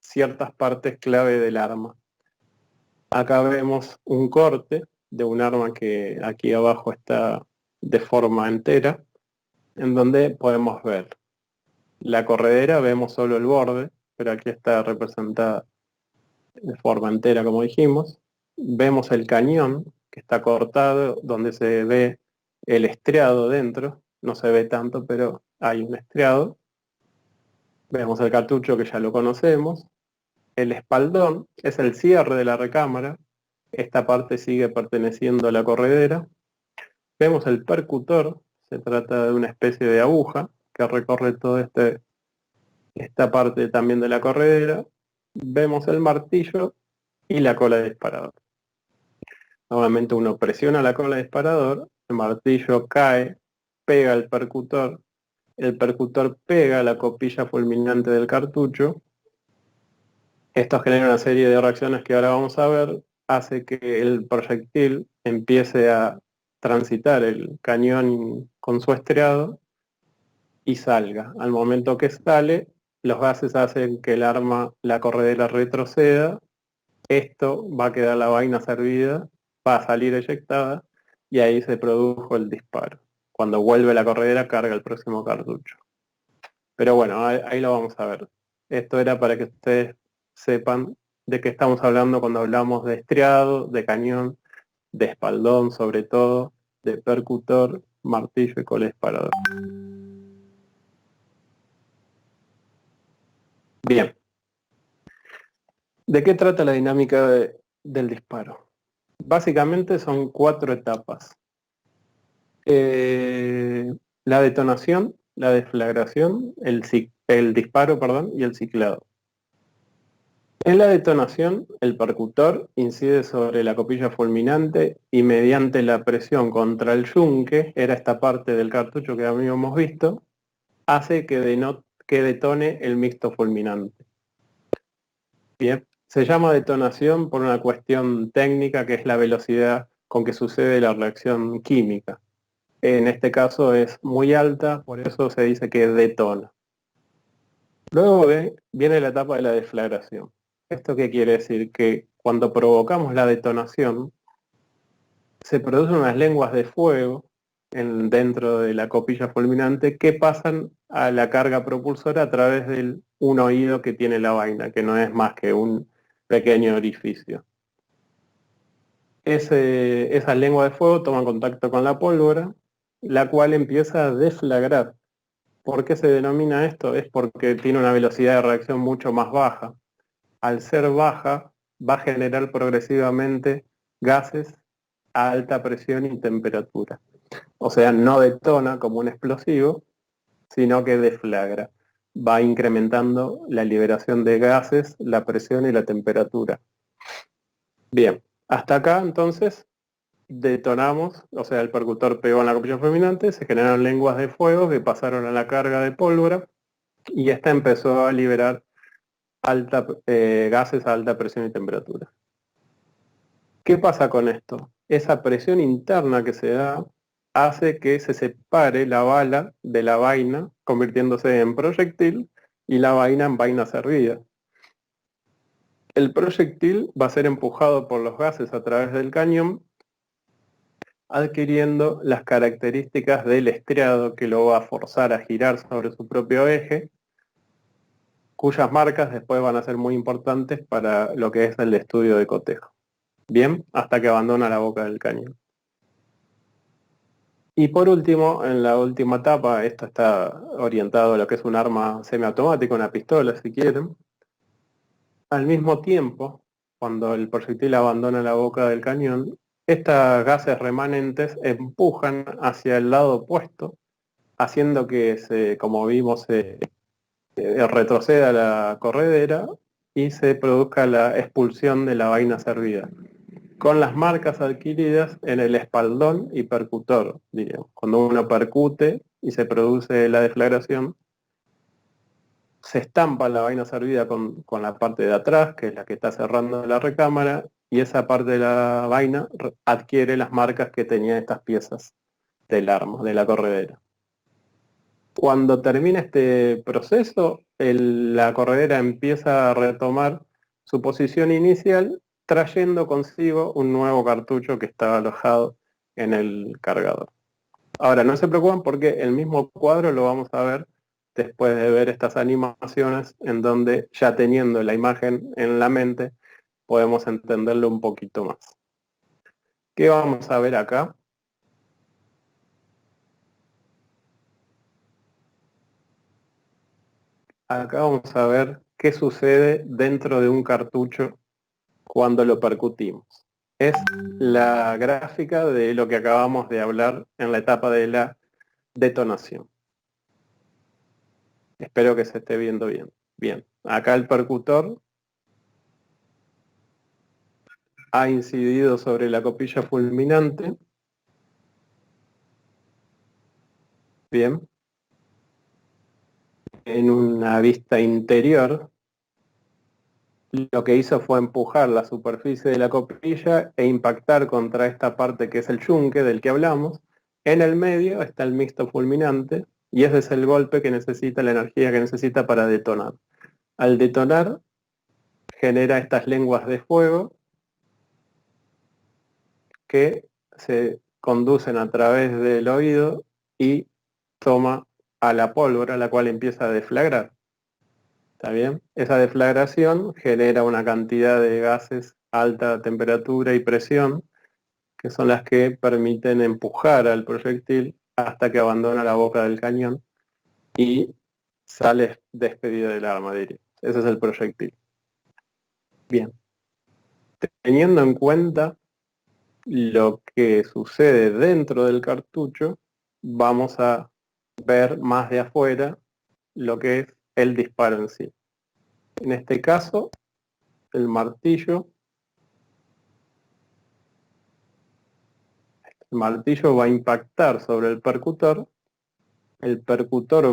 ciertas partes clave del arma. Acá vemos un corte de un arma que aquí abajo está de forma entera, en donde podemos ver la corredera, vemos solo el borde, pero aquí está representada de forma entera, como dijimos. Vemos el cañón, que está cortado, donde se ve el estriado dentro, no se ve tanto, pero hay un estriado. Vemos el cartucho, que ya lo conocemos. El espaldón es el cierre de la recámara. Esta parte sigue perteneciendo a la corredera. Vemos el percutor, se trata de una especie de aguja que recorre toda esta parte también de la corredera. Vemos el martillo y la cola de disparador. Nuevamente uno presiona la cola de disparador, el martillo cae, pega el percutor pega la copilla fulminante del cartucho. Esto genera una serie de reacciones que ahora vamos a ver, hace que el proyectil empiece a transitar el cañón con su estriado y salga. Al momento que sale, los gases hacen que el arma, la corredera retroceda, esto va a quedar la vaina servida, va a salir eyectada y ahí se produjo el disparo. Cuando vuelve la corredera carga el próximo cartucho. Pero bueno, ahí lo vamos a ver. Esto era para que ustedes sepan de qué estamos hablando cuando hablamos de estriado, de cañón, de espaldón sobre todo, de percutor, martillo y cola disparador. Bien. ¿De qué trata la dinámica del disparo? Básicamente son 4 etapas. La detonación, la deflagración, el disparo, perdón, y el ciclado. En la detonación, el percutor incide sobre la copilla fulminante y mediante la presión contra el yunque, era esta parte del cartucho que habíamos visto, hace que detone el mixto fulminante. Bien, se llama detonación por una cuestión técnica que es la velocidad con que sucede la reacción química. En este caso es muy alta, por eso se dice que detona. Luego viene la etapa de la deflagración. ¿Esto qué quiere decir? Que cuando provocamos la detonación, se producen unas lenguas de fuego dentro de la copilla fulminante que pasan a la carga propulsora a través de un oído que tiene la vaina, que no es más que un pequeño orificio. Esa lengua de fuego toma contacto con la pólvora, la cual empieza a deflagrar. ¿Por qué se denomina esto? Es porque tiene una velocidad de reacción mucho más baja. Al ser baja, va a generar progresivamente gases a alta presión y temperatura. O sea, no detona como un explosivo, sino que deflagra. Va incrementando la liberación de gases, la presión y la temperatura. Bien, hasta acá entonces detonamos, o sea, el percutor pegó en la copilla fulminante, se generaron lenguas de fuego que pasaron a la carga de pólvora y esta empezó a liberar gases a alta presión y temperatura. ¿Qué pasa con esto? Esa presión interna que se da hace que se separe la bala de la vaina, convirtiéndose en proyectil y la vaina en vaina servida. El proyectil va a ser empujado por los gases a través del cañón, adquiriendo las características del estriado que lo va a forzar a girar sobre su propio eje, cuyas marcas después van a ser muy importantes para lo que es el estudio de cotejo. Bien, hasta que abandona la boca del cañón. Y por último, en la última etapa, esto está orientado a lo que es un arma semiautomática, una pistola si quieren. Al mismo tiempo, cuando el proyectil abandona la boca del cañón, estos gases remanentes empujan hacia el lado opuesto, haciendo que, como vimos, retroceda la corredera y se produzca la expulsión de la vaina servida, con las marcas adquiridas en el espaldón y percutor, diríamos. Cuando uno percute y se produce la deflagración, se estampa la vaina servida con la parte de atrás, que es la que está cerrando la recámara, y esa parte de la vaina adquiere las marcas que tenían estas piezas del arma, de la corredera. Cuando termina este proceso, la corredera empieza a retomar su posición inicial, trayendo consigo un nuevo cartucho que estaba alojado en el cargador. Ahora, no se preocupen porque el mismo cuadro lo vamos a ver después de ver estas animaciones en donde ya teniendo la imagen en la mente podemos entenderlo un poquito más. ¿Qué vamos a ver acá? Acá vamos a ver qué sucede dentro de un cartucho cuando lo percutimos. Es la gráfica de lo que acabamos de hablar en la etapa de la detonación. Espero que se esté viendo bien. Bien, acá el percutor ha incidido sobre la copilla fulminante. Bien. En una vista interior, lo que hizo fue empujar la superficie de la copilla e impactar contra esta parte que es el yunque del que hablamos. En el medio está el mixto fulminante y ese es el golpe que necesita, la energía que necesita para detonar. Al detonar, genera estas lenguas de fuego que se conducen a través del oído y toma a la pólvora, la cual empieza a deflagrar. ¿Está bien? Esa deflagración genera una cantidad de gases a alta temperatura y presión, que son las que permiten empujar al proyectil hasta que abandona la boca del cañón y sale despedido del arma, diría. Ese es el proyectil. Bien. Teniendo en cuenta lo que sucede dentro del cartucho, vamos a ver más de afuera lo que es el disparo en sí. En este caso, el martillo va a impactar sobre el percutor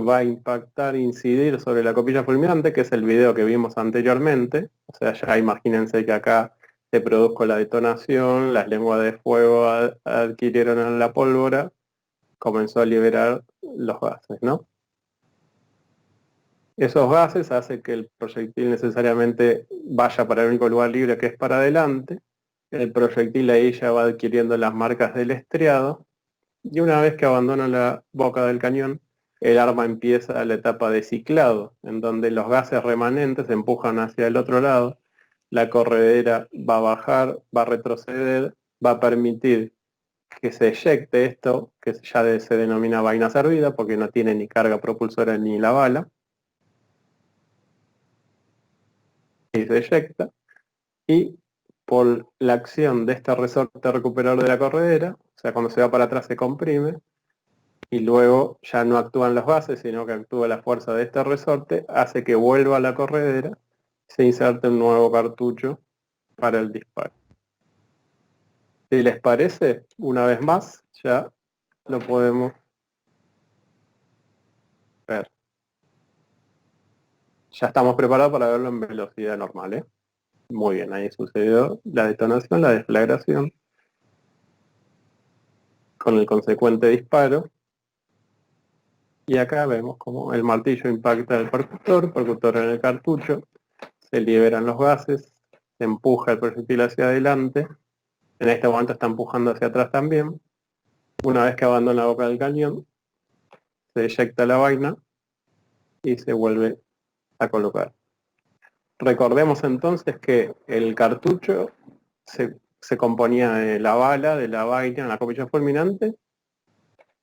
va a impactar, incidir sobre la copilla fulminante, que es el video que vimos anteriormente. O sea, ya imagínense que acá se produjo la detonación, las lenguas de fuego adquirieron la pólvora, comenzó a liberar los gases, ¿no? Esos gases hacen que el proyectil necesariamente vaya para el único lugar libre, que es para adelante. El proyectil ahí ya va adquiriendo las marcas del estriado, y una vez que abandona la boca del cañón, el arma empieza la etapa de ciclado, en donde los gases remanentes se empujan hacia el otro lado, la corredera va a bajar, va a retroceder, va a permitir que se eyecte esto, que ya se denomina vaina servida, porque no tiene ni carga propulsora ni la bala, y se eyecta, y por la acción de este resorte recuperador de la corredera, o sea, cuando se va para atrás se comprime, y luego ya no actúan los gases, sino que actúa la fuerza de este resorte, hace que vuelva a la corredera, se inserte un nuevo cartucho para el disparo. Si les parece, una vez más, ya lo podemos ver. Ya estamos preparados para verlo en velocidad normal, ¿eh? Muy bien, ahí sucedió la detonación, la deflagración, con el consecuente disparo. Y acá vemos como el martillo impacta el percutor en el cartucho, se liberan los gases, se empuja el proyectil hacia adelante, en este momento está empujando hacia atrás también. Una vez que abandona la boca del cañón, se eyecta la vaina y se vuelve a colocar. Recordemos entonces que el cartucho se componía de la bala, de la vaina, la copilla fulminante.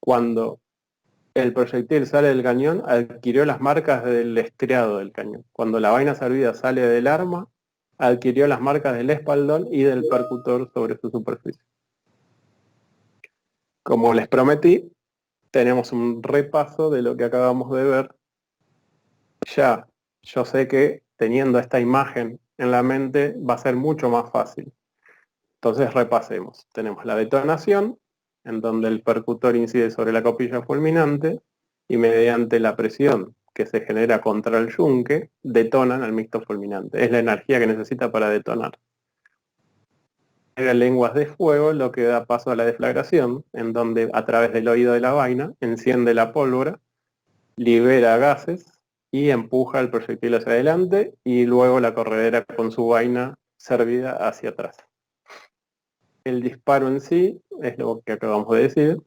Cuando el proyectil sale del cañón, adquirió las marcas del estriado del cañón. Cuando la vaina servida sale del arma, adquirió las marcas del espaldón y del percutor sobre su superficie. Como les prometí, tenemos un repaso de lo que acabamos de ver. Ya, yo sé que teniendo esta imagen en la mente va a ser mucho más fácil. Entonces repasemos. Tenemos la detonación, en donde el percutor incide sobre la copilla fulminante y mediante la presión que se genera contra el yunque, detonan al mixto fulminante. Es la energía que necesita para detonar. Lenguas de fuego, lo que da paso a la deflagración, en donde a través del oído de la vaina enciende la pólvora, libera gases y empuja el proyectil hacia adelante y luego la corredera con su vaina servida hacia atrás. El disparo en sí es lo que acabamos de decir.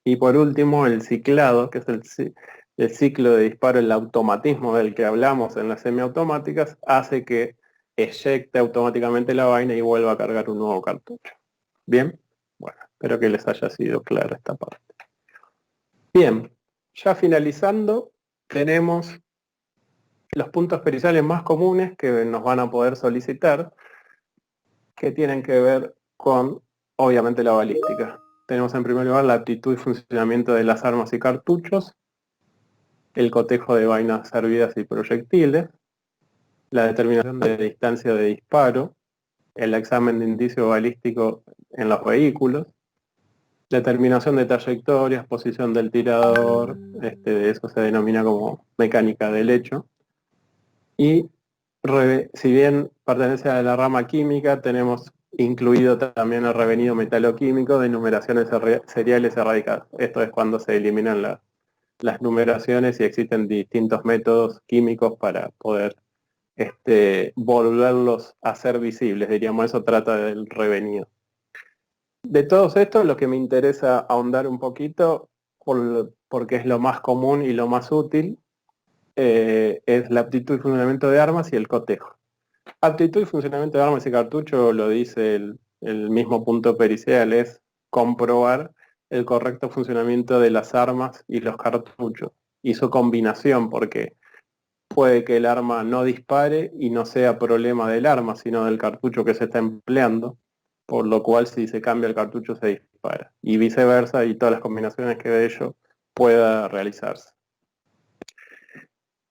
Y por último, el ciclado, que es el ciclo de disparo, el automatismo del que hablamos en las semiautomáticas, hace que eyecte automáticamente la vaina y vuelva a cargar un nuevo cartucho. ¿Bien? Bueno, espero que les haya sido clara esta parte. Bien, ya finalizando, tenemos los puntos periciales más comunes que nos van a poder solicitar, que tienen que ver con, obviamente, la balística. Tenemos en primer lugar la aptitud y funcionamiento de las armas y cartuchos, el cotejo de vainas servidas y proyectiles, la determinación de distancia de disparo, el examen de indicio balístico en los vehículos, determinación de trayectorias, posición del tirador, eso se denomina como mecánica del hecho. Y si bien pertenece a la rama química, tenemos incluido también el revenido metaloquímico de numeraciones seriales erradicadas. Esto es cuando se eliminan las numeraciones y existen distintos métodos químicos para poder volverlos a ser visibles, diríamos, eso trata del revenido. De todos estos, lo que me interesa ahondar un poquito, porque es lo más común y lo más útil, es la aptitud y funcionamiento de armas y el cotejo. Aptitud y funcionamiento de armas y cartucho, lo dice el mismo punto pericial, es comprobar el correcto funcionamiento de las armas y los cartuchos y su combinación, porque puede que el arma no dispare y no sea problema del arma, sino del cartucho que se está empleando. por lo cual si se cambia el cartucho se dispara, y viceversa, y todas las combinaciones que de ello pueda realizarse.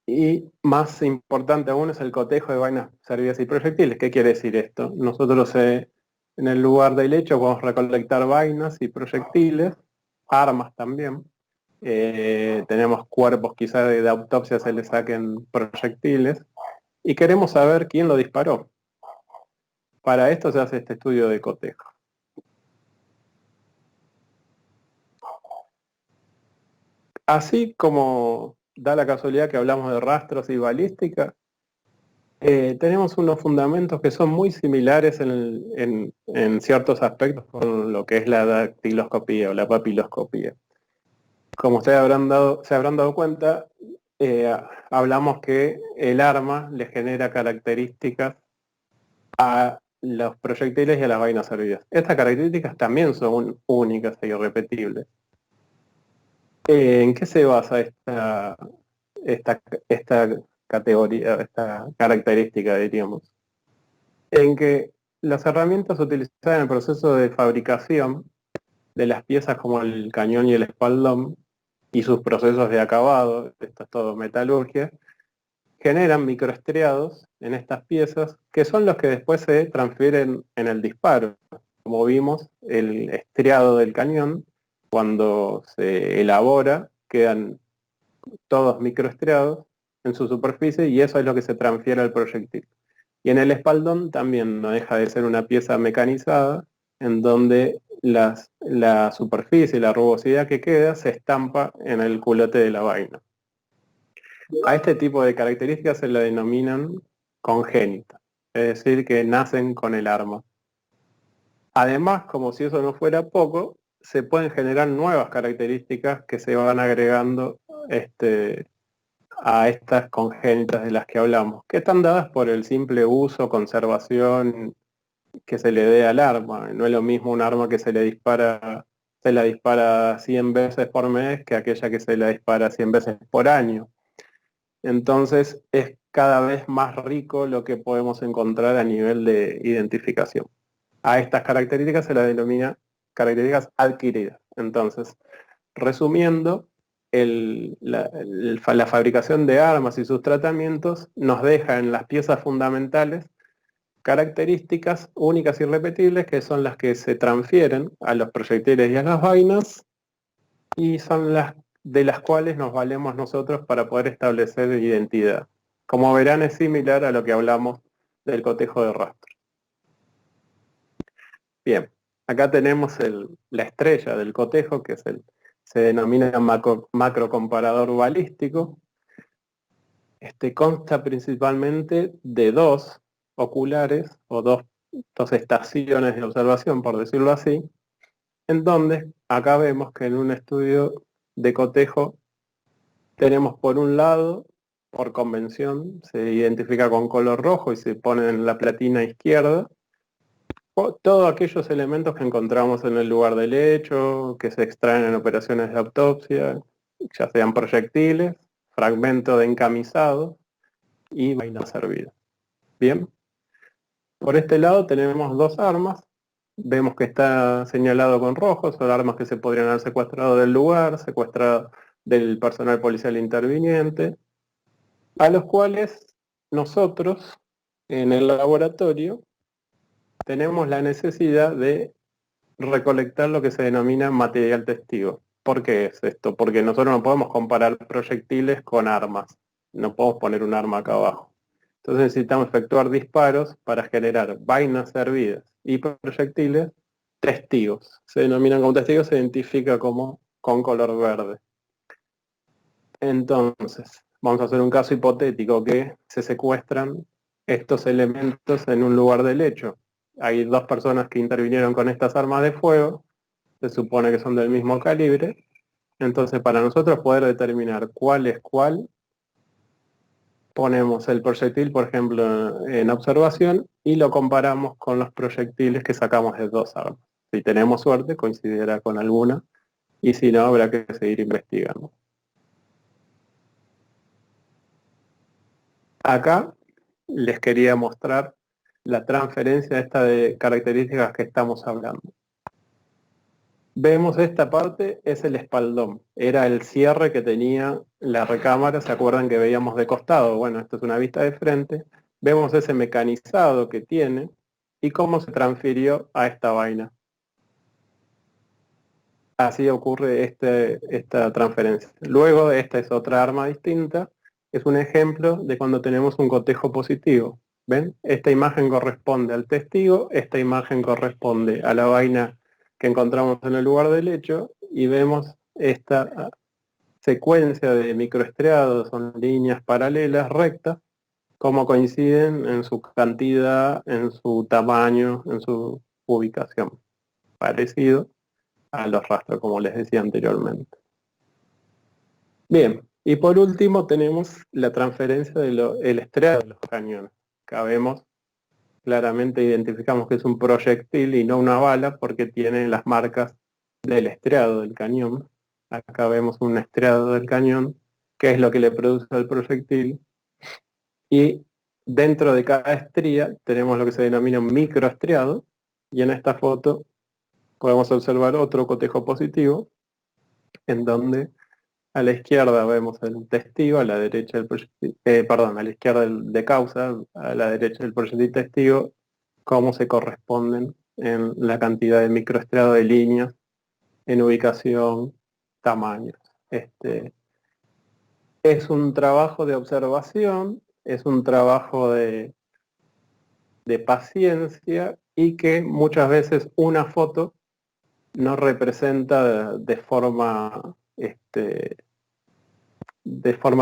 Y más importante aún es el cotejo de vainas servidas y proyectiles. ¿Qué quiere decir esto? Nosotros en el lugar del hecho podemos recolectar vainas y proyectiles, armas también. Tenemos cuerpos quizá de autopsia se le saquen proyectiles, y queremos saber quién lo disparó. Para esto se hace este estudio de cotejo. Así como da la casualidad que hablamos de rastros y balística, tenemos unos fundamentos que son muy similares en ciertos aspectos con lo que es la dactiloscopía o la papiloscopía. Como ustedes se habrán dado cuenta, hablamos que el arma le genera características a los proyectiles y a las vainas servidas. Estas características también son únicas e irrepetibles. ¿En qué se basa esta categoría, esta característica, diríamos? En que las herramientas utilizadas en el proceso de fabricación de las piezas como el cañón y el espaldón y sus procesos de acabado, esto es todo metalurgia, generan microestriados en estas piezas que son los que después se transfieren en el disparo. Como vimos, el estriado del cañón, cuando se elabora, quedan todos microestriados en su superficie y eso es lo que se transfiere al proyectil. Y en el espaldón también no deja de ser una pieza mecanizada en donde la superficie y la rugosidad que queda se estampa en el culote de la vaina. A este tipo de características se le denominan congénitas, es decir, que nacen con el arma. Además, como si eso no fuera poco, se pueden generar nuevas características que se van agregando a estas congénitas de las que hablamos, que están dadas por el simple uso, conservación que se le dé al arma. No es lo mismo un arma que se la dispara 100 veces por mes que aquella que se la dispara 100 veces por año. Entonces es cada vez más rico lo que podemos encontrar a nivel de identificación. A estas características se las denomina características adquiridas. Entonces, resumiendo, la fabricación de armas y sus tratamientos nos deja en las piezas fundamentales características únicas y repetibles que son las que se transfieren a los proyectiles y a las vainas y son las de las cuales nos valemos nosotros para poder establecer identidad. Como verán, es similar a lo que hablamos del cotejo de rastro. Bien, acá tenemos la estrella del cotejo, que se denomina macrocomparador balístico. Consta principalmente de dos oculares o dos estaciones de observación, por decirlo así, en donde acá vemos que en un estudio de cotejo tenemos por un lado, por convención, se identifica con color rojo y se pone en la platina izquierda, todos aquellos elementos que encontramos en el lugar del hecho, que se extraen en operaciones de autopsia, ya sean proyectiles, fragmento de encamisado y vaina servida. Bien, por este lado tenemos dos armas, vemos que está señalado con rojo, son armas que se podrían haber secuestrado del lugar, secuestrado del personal policial interviniente, a los cuales nosotros en el laboratorio tenemos la necesidad de recolectar lo que se denomina material testigo. ¿Por qué es esto? Porque nosotros no podemos comparar proyectiles con armas, no podemos poner un arma acá abajo. Entonces necesitamos efectuar disparos para generar vainas servidas y proyectiles testigos. Se denominan como testigos, se identifica como con color verde. Entonces, vamos a hacer un caso hipotético que se secuestran estos elementos en un lugar del hecho. Hay dos personas que intervinieron con estas armas de fuego, se supone que son del mismo calibre, entonces para nosotros poder determinar cuál es cuál, ponemos el proyectil, por ejemplo, en observación y lo comparamos con los proyectiles que sacamos de dos armas. Si tenemos suerte, coincidirá con alguna, y si no, habrá que seguir investigando. Acá les quería mostrar la transferencia esta de características que estamos hablando. Vemos esta parte, es el espaldón, era el cierre que tenía la recámara, ¿se acuerdan que veíamos de costado? Bueno, esto es una vista de frente, vemos ese mecanizado que tiene y cómo se transfirió a esta vaina. Así ocurre esta transferencia. Luego, esta es otra arma distinta, es un ejemplo de cuando tenemos un cotejo positivo. ¿Ven? Esta imagen corresponde al testigo, esta imagen corresponde a la vaina que encontramos en el lugar del hecho, y vemos esta secuencia de microestriados, son líneas paralelas, rectas, cómo coinciden en su cantidad, en su tamaño, en su ubicación. Parecido a los rastros, como les decía anteriormente. Bien, y por último tenemos la transferencia del estriado de los cañones. Acá vemos, claramente identificamos que es un proyectil y no una bala porque tiene las marcas del estriado del cañón. Acá vemos un estriado del cañón, que es lo que le produce al proyectil. Y dentro de cada estría tenemos lo que se denomina un microestriado, y en esta foto podemos observar otro cotejo positivo, en donde a la izquierda vemos el testigo, a la derecha el proyectil, a la izquierda el de causa, a la derecha el proyectil testigo, cómo se corresponden en la cantidad de microestriado de líneas, en ubicación, tamaños. Es un trabajo de observación, es un trabajo de paciencia, y que muchas veces una foto no representa de forma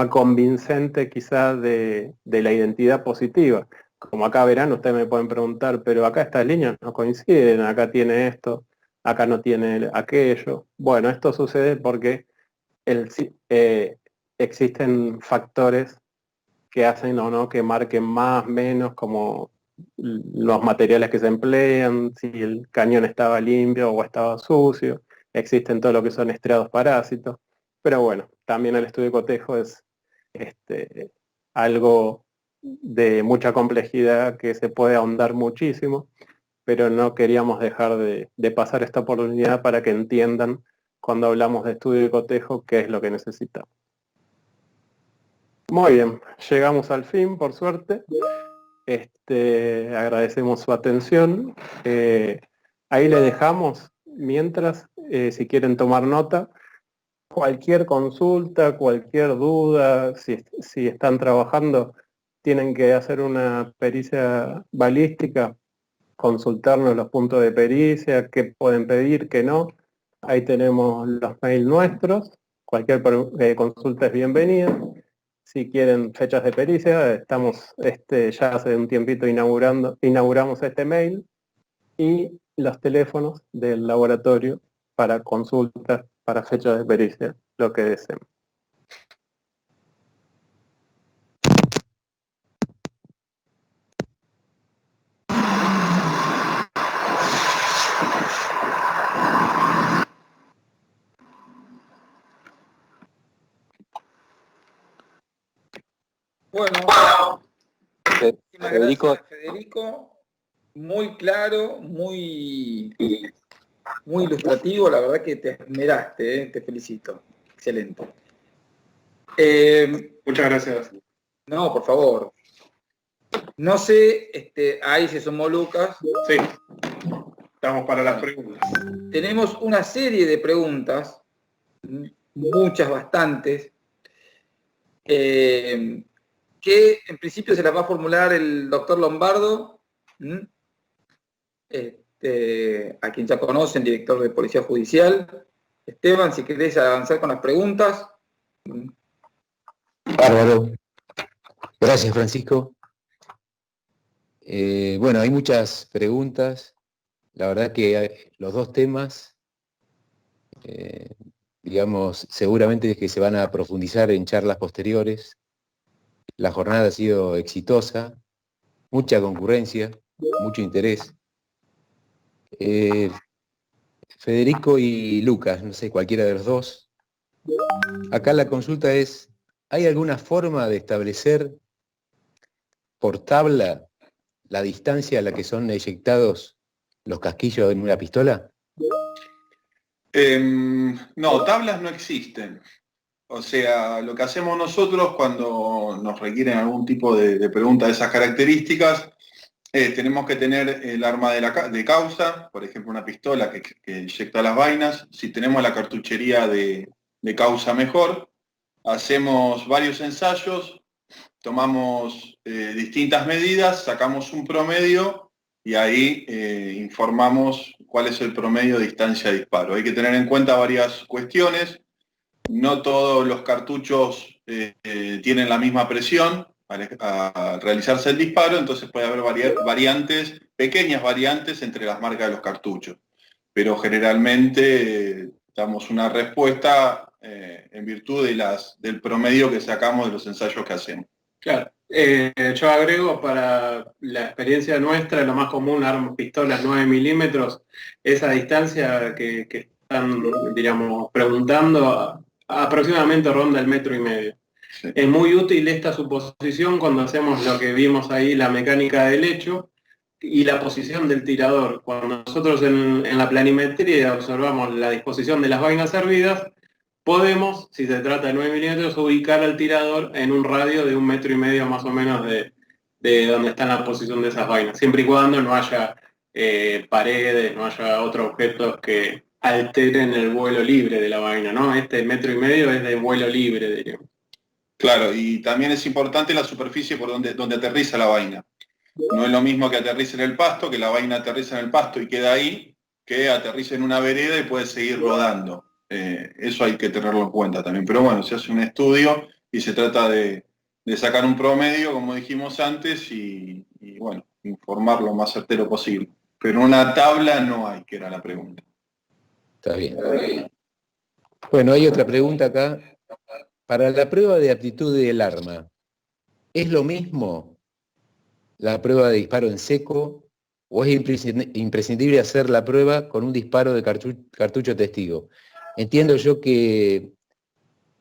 convincente quizás de la identidad positiva. Como acá verán, ustedes me pueden preguntar, pero acá estas líneas no coinciden, acá tiene esto, acá no tiene aquello. Bueno, esto sucede porque existen factores que hacen o no que marquen más, menos, como los materiales que se emplean, si el cañón estaba limpio o estaba sucio, existen todo lo que son estriados parásitos, pero bueno, también el estudio de cotejo es algo de mucha complejidad que se puede ahondar muchísimo, pero no queríamos dejar de pasar esta oportunidad para que entiendan cuando hablamos de estudio de cotejo qué es lo que necesitamos. Muy bien, llegamos al fin, por suerte. Agradecemos su atención. Ahí le dejamos, mientras, si quieren tomar nota, cualquier consulta, cualquier duda, si están trabajando, tienen que hacer una pericia balística, consultarnos los puntos de pericia, qué pueden pedir, qué no. Ahí tenemos los mails nuestros, cualquier consulta es bienvenida. Si quieren fechas de pericia, estamos ya hace un tiempito inauguramos este mail, y los teléfonos del laboratorio para consultas, para fechas de pericia, lo que deseen. Bueno, Federico, gracias, Federico. Muy claro, muy ilustrativo, la verdad que te esmeraste, te felicito. Excelente. Muchas gracias. No, por favor. No sé, ahí se sumó Lucas. Sí, estamos para las preguntas. Tenemos una serie de preguntas, muchas, bastantes, que en principio se las va a formular el doctor Lombardo, a quien ya conocen, director de Policía Judicial. Esteban, si querés avanzar con las preguntas. Bárbaro. Gracias, Francisco. Bueno, hay muchas preguntas. La verdad que los dos temas, digamos, seguramente que se van a profundizar en charlas posteriores. La jornada ha sido exitosa, mucha concurrencia, mucho interés. Federico y Lucas, no sé, cualquiera de los dos. Acá la consulta es, ¿hay alguna forma de establecer por tabla la distancia a la que son eyectados los casquillos en una pistola? No, tablas no existen. O sea, lo que hacemos nosotros cuando nos requieren algún tipo de pregunta de esas características, tenemos que tener el arma de causa, por ejemplo una pistola que eyecta las vainas. Si tenemos la cartuchería de causa, mejor. Hacemos varios ensayos, tomamos distintas medidas, sacamos un promedio y ahí informamos cuál es el promedio de distancia de disparo. Hay que tener en cuenta varias cuestiones. No todos los cartuchos tienen la misma presión al realizarse el disparo, entonces puede haber variantes, pequeñas variantes entre las marcas de los cartuchos. Pero generalmente damos una respuesta en virtud del promedio que sacamos de los ensayos que hacemos. Claro. Yo agrego, para la experiencia nuestra, lo más común, armas, pistolas 9 milímetros, esa distancia que están, diríamos, preguntando, aproximadamente ronda el 1,5 metros. Sí. Es muy útil esta suposición cuando hacemos lo que vimos ahí, la mecánica del hecho y la posición del tirador. Cuando nosotros en la planimetría observamos la disposición de las vainas servidas, podemos, si se trata de 9 milímetros, ubicar al tirador en un radio de 1,5 metros más o menos de donde está la posición de esas vainas, siempre y cuando no haya paredes, no haya otros objetos que alteren el vuelo libre de la vaina, ¿no? Este 1,5 metros es de vuelo libre, diríamos. Claro, y también es importante la superficie por donde aterriza la vaina. No es lo mismo que aterrice en el pasto, que la vaina aterriza en el pasto y queda ahí, que aterrice en una vereda y puede seguir rodando. Eso hay que tenerlo en cuenta también. Pero bueno, se hace un estudio y se trata de sacar un promedio, como dijimos antes, y bueno, informar lo más certero posible. Pero una tabla no hay, que era la pregunta. Está bien. Bueno, hay otra pregunta acá. Para la prueba de aptitud del arma, ¿es lo mismo la prueba de disparo en seco o es imprescindible hacer la prueba con un disparo de cartucho testigo? Entiendo yo que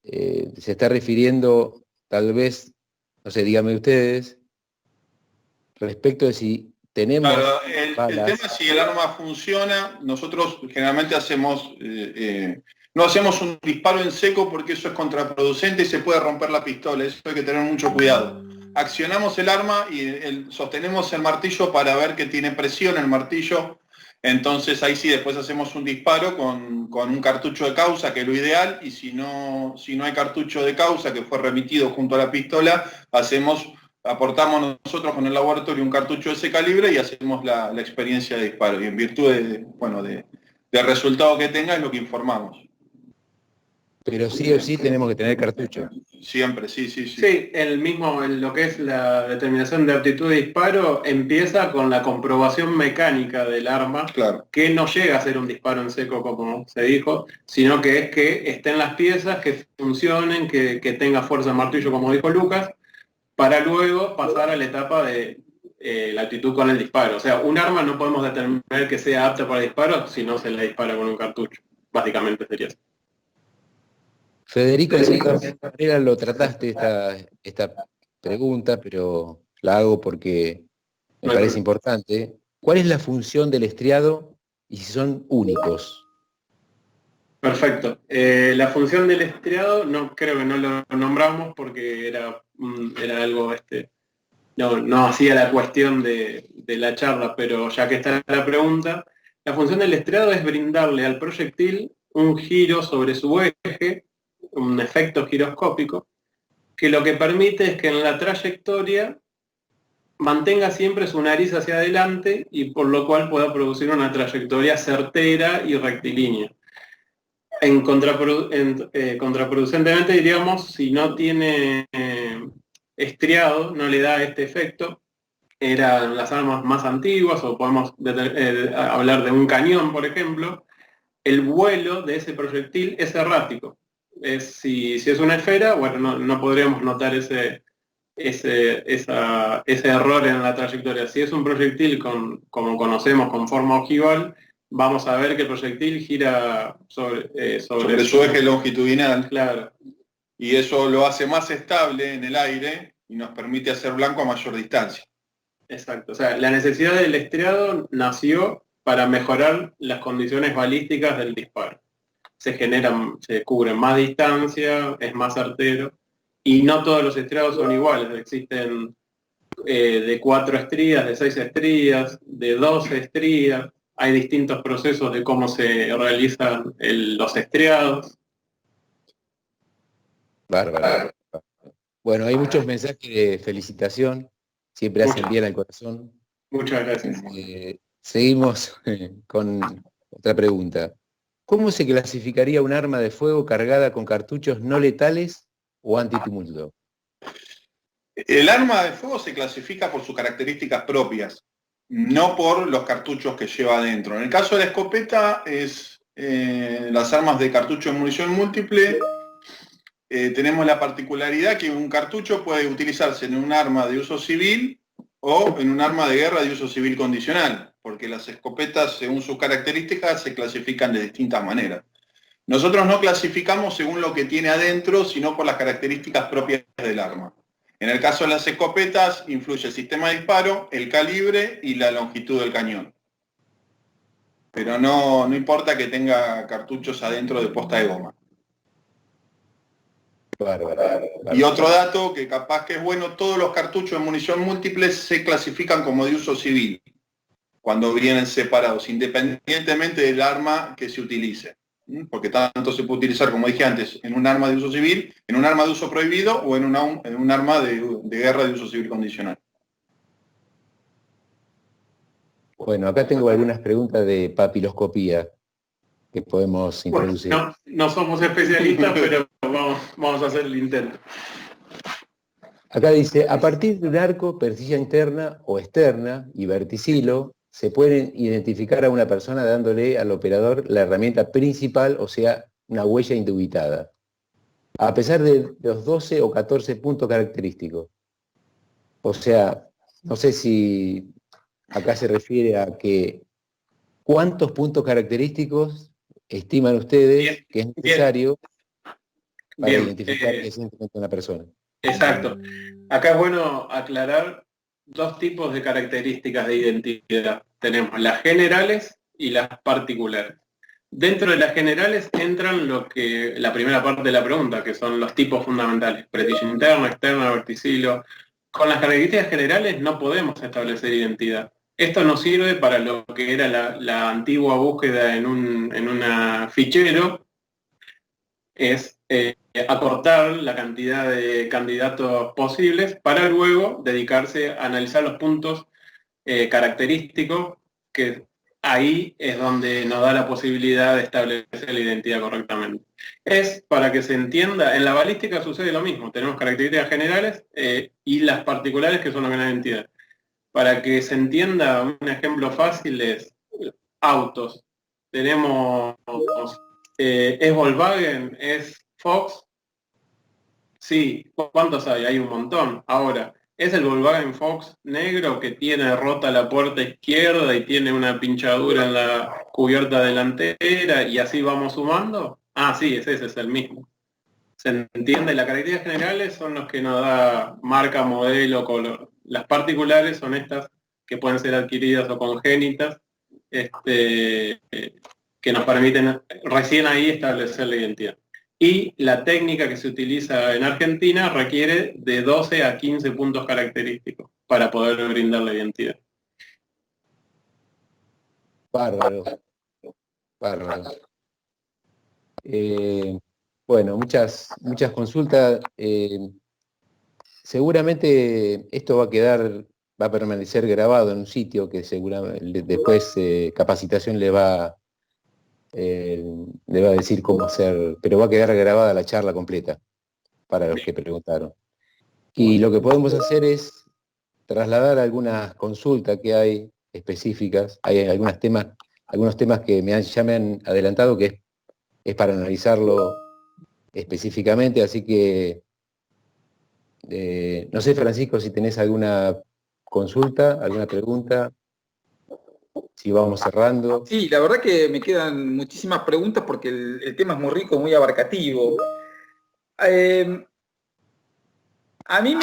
se está refiriendo, tal vez, no sé, díganme ustedes, respecto de si tenemos... Claro, el tema es si el arma funciona. Nosotros generalmente no hacemos un disparo en seco porque eso es contraproducente y se puede romper la pistola. Eso hay que tener mucho cuidado. Accionamos el arma y sostenemos el martillo para ver que tiene presión el martillo. Entonces ahí sí, después hacemos un disparo con un cartucho de causa, que es lo ideal, y si no hay cartucho de causa que fue remitido junto a la pistola, aportamos nosotros con el laboratorio un cartucho de ese calibre y hacemos la experiencia de disparo. Y en virtud del resultado que tenga es lo que informamos. Pero sí o sí tenemos que tener cartucho. Siempre, sí. Sí, lo que es la determinación de aptitud de disparo empieza con la comprobación mecánica del arma, claro, que no llega a ser un disparo en seco como se dijo, sino que es que estén las piezas, que funcionen, que tenga fuerza de martillo como dijo Lucas, para luego pasar a la etapa de la aptitud con el disparo. O sea, un arma no podemos determinar que sea apta para el disparo si no se le dispara con un cartucho. Básicamente sería eso. Federico, de cierta manera lo trataste esta pregunta, pero la hago porque me parece importante. ¿Cuál es la función del estriado y si son únicos? Perfecto. La función del estriado creo que no lo nombramos porque era algo, no hacía la cuestión de la charla, pero ya que está la pregunta, la función del estriado es brindarle al proyectil un giro sobre su eje, un efecto giroscópico, que lo que permite es que en la trayectoria mantenga siempre su nariz hacia adelante y por lo cual pueda producir una trayectoria certera y rectilínea. Contraproducentemente, diríamos, si no tiene estriado, no le da este efecto. Eran las armas más antiguas, o podemos hablar de un cañón, por ejemplo. El vuelo de ese proyectil es errático. Si es una esfera, bueno, no podríamos notar ese error en la trayectoria. Si es un proyectil como conocemos, con forma ojival, vamos a ver que el proyectil gira sobre su eje longitudinal. Claro. Y eso lo hace más estable en el aire y nos permite hacer blanco a mayor distancia. Exacto. O sea, la necesidad del estriado nació para mejorar las condiciones balísticas del disparo. Se cubre más distancia, es más certero, y no todos los estriados son iguales. Existen de 4 estrías, de 6 estrías, de 12 estrías. Hay distintos procesos de cómo se realizan los estriados. Bárbaro. Bueno, hay muchos mensajes de felicitación, siempre hacen bien al corazón. Muchas gracias. Seguimos con otra pregunta. ¿Cómo se clasificaría un arma de fuego cargada con cartuchos no letales o antitumulto? El arma de fuego se clasifica por sus características propias, no por los cartuchos que lleva adentro. En el caso de la escopeta, las armas de cartucho de munición múltiple, tenemos la particularidad que un cartucho puede utilizarse en un arma de uso civil o en un arma de guerra de uso civil condicional, porque las escopetas, según sus características, se clasifican de distintas maneras. Nosotros no clasificamos según lo que tiene adentro, sino por las características propias del arma. En el caso de las escopetas, influye el sistema de disparo, el calibre y la longitud del cañón. Pero no importa que tenga cartuchos adentro de posta de goma. Bárbaro. Y otro dato que capaz que es bueno, todos los cartuchos de munición múltiple se clasifican como de uso civil, cuando vienen separados, independientemente del arma que se utilice. Porque tanto se puede utilizar, como dije antes, en un arma de uso civil, en un arma de uso prohibido o en un arma de guerra de uso civil condicional. Bueno, acá tengo algunas preguntas de papiloscopía que podemos introducir. Bueno, no somos especialistas, pero vamos a hacer el intento. Acá dice, a partir de un arco, persilla interna o externa y verticilo, se puede identificar a una persona dándole al operador la herramienta principal, o sea, una huella indubitada, a pesar de los 12 o 14 puntos característicos. O sea, no sé si acá se refiere a que cuántos puntos característicos estiman ustedes que es necesario para identificar eficientemente a una persona. Exacto. Acá es bueno aclarar dos tipos de características de identidad. Tenemos las generales y las particulares. Dentro de las generales entran la primera parte de la pregunta, que son los tipos fundamentales: presilla interna, externa, verticilo. Con las características generales no podemos establecer identidad. Esto nos sirve para lo que era la antigua búsqueda en un fichero, es acortar la cantidad de candidatos posibles para luego dedicarse a analizar los puntos característicos, que ahí es donde nos da la posibilidad de establecer la identidad correctamente. Es para que se entienda, en la balística sucede lo mismo, tenemos características generales y las particulares, que son lo que es la identidad. Para que se entienda, un ejemplo fácil es autos. Tenemos, ¿es Volkswagen? ¿Es Fox? Sí, ¿cuántos hay? Hay un montón. Ahora, ¿es el Volkswagen Fox negro que tiene rota la puerta izquierda y tiene una pinchadura en la cubierta delantera y así vamos sumando? Ah, sí, ese es el mismo. ¿Se entiende? Las características generales son los que nos da marca, modelo, color. Las particulares son estas que pueden ser adquiridas o congénitas, que nos permiten recién ahí establecer la identidad. Y la técnica que se utiliza en Argentina requiere de 12 a 15 puntos característicos para poder brindar la identidad. Bárbaro. Bárbaro. Bueno, muchas consultas. Seguramente esto va a permanecer grabado en un sitio que seguramente después capacitación le va a decir cómo hacer, pero va a quedar grabada la charla completa para los que preguntaron. Y lo que podemos hacer es trasladar algunas consultas que hay específicas. Hay algunos temas que ya me han adelantado que es para analizarlo específicamente, así que no sé, Francisco, si tenés alguna consulta, alguna pregunta, si vamos cerrando. Sí, la verdad que me quedan muchísimas preguntas porque el tema es muy rico, muy abarcativo. A mí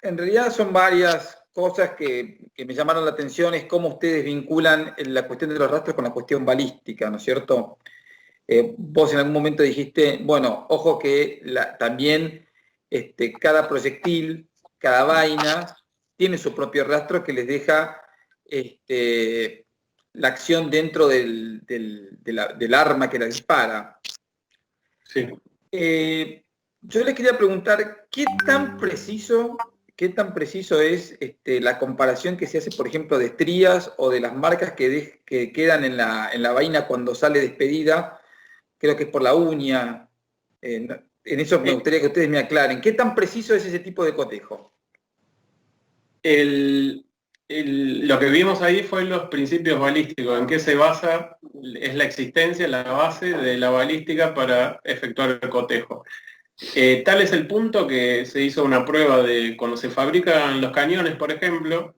en realidad son varias cosas que me llamaron la atención es cómo ustedes vinculan la cuestión de los rastros con la cuestión balística, ¿no es cierto? Vos en algún momento dijiste, bueno, ojo que también cada proyectil, cada vaina, tiene su propio rastro que les deja la acción dentro del arma que la dispara. Sí. Yo les quería preguntar, ¿qué tan preciso es la comparación que se hace, por ejemplo, de estrías o de las marcas que quedan en la vaina cuando sale despedida? Creo que es por la uña. En eso me gustaría que ustedes me aclaren. ¿Qué tan preciso es ese tipo de cotejo? Lo que vimos ahí fue los principios balísticos, en qué se basa, es la existencia, la base de la balística para efectuar el cotejo. Tal es el punto que se hizo una prueba de cuando se fabrican los cañones, por ejemplo,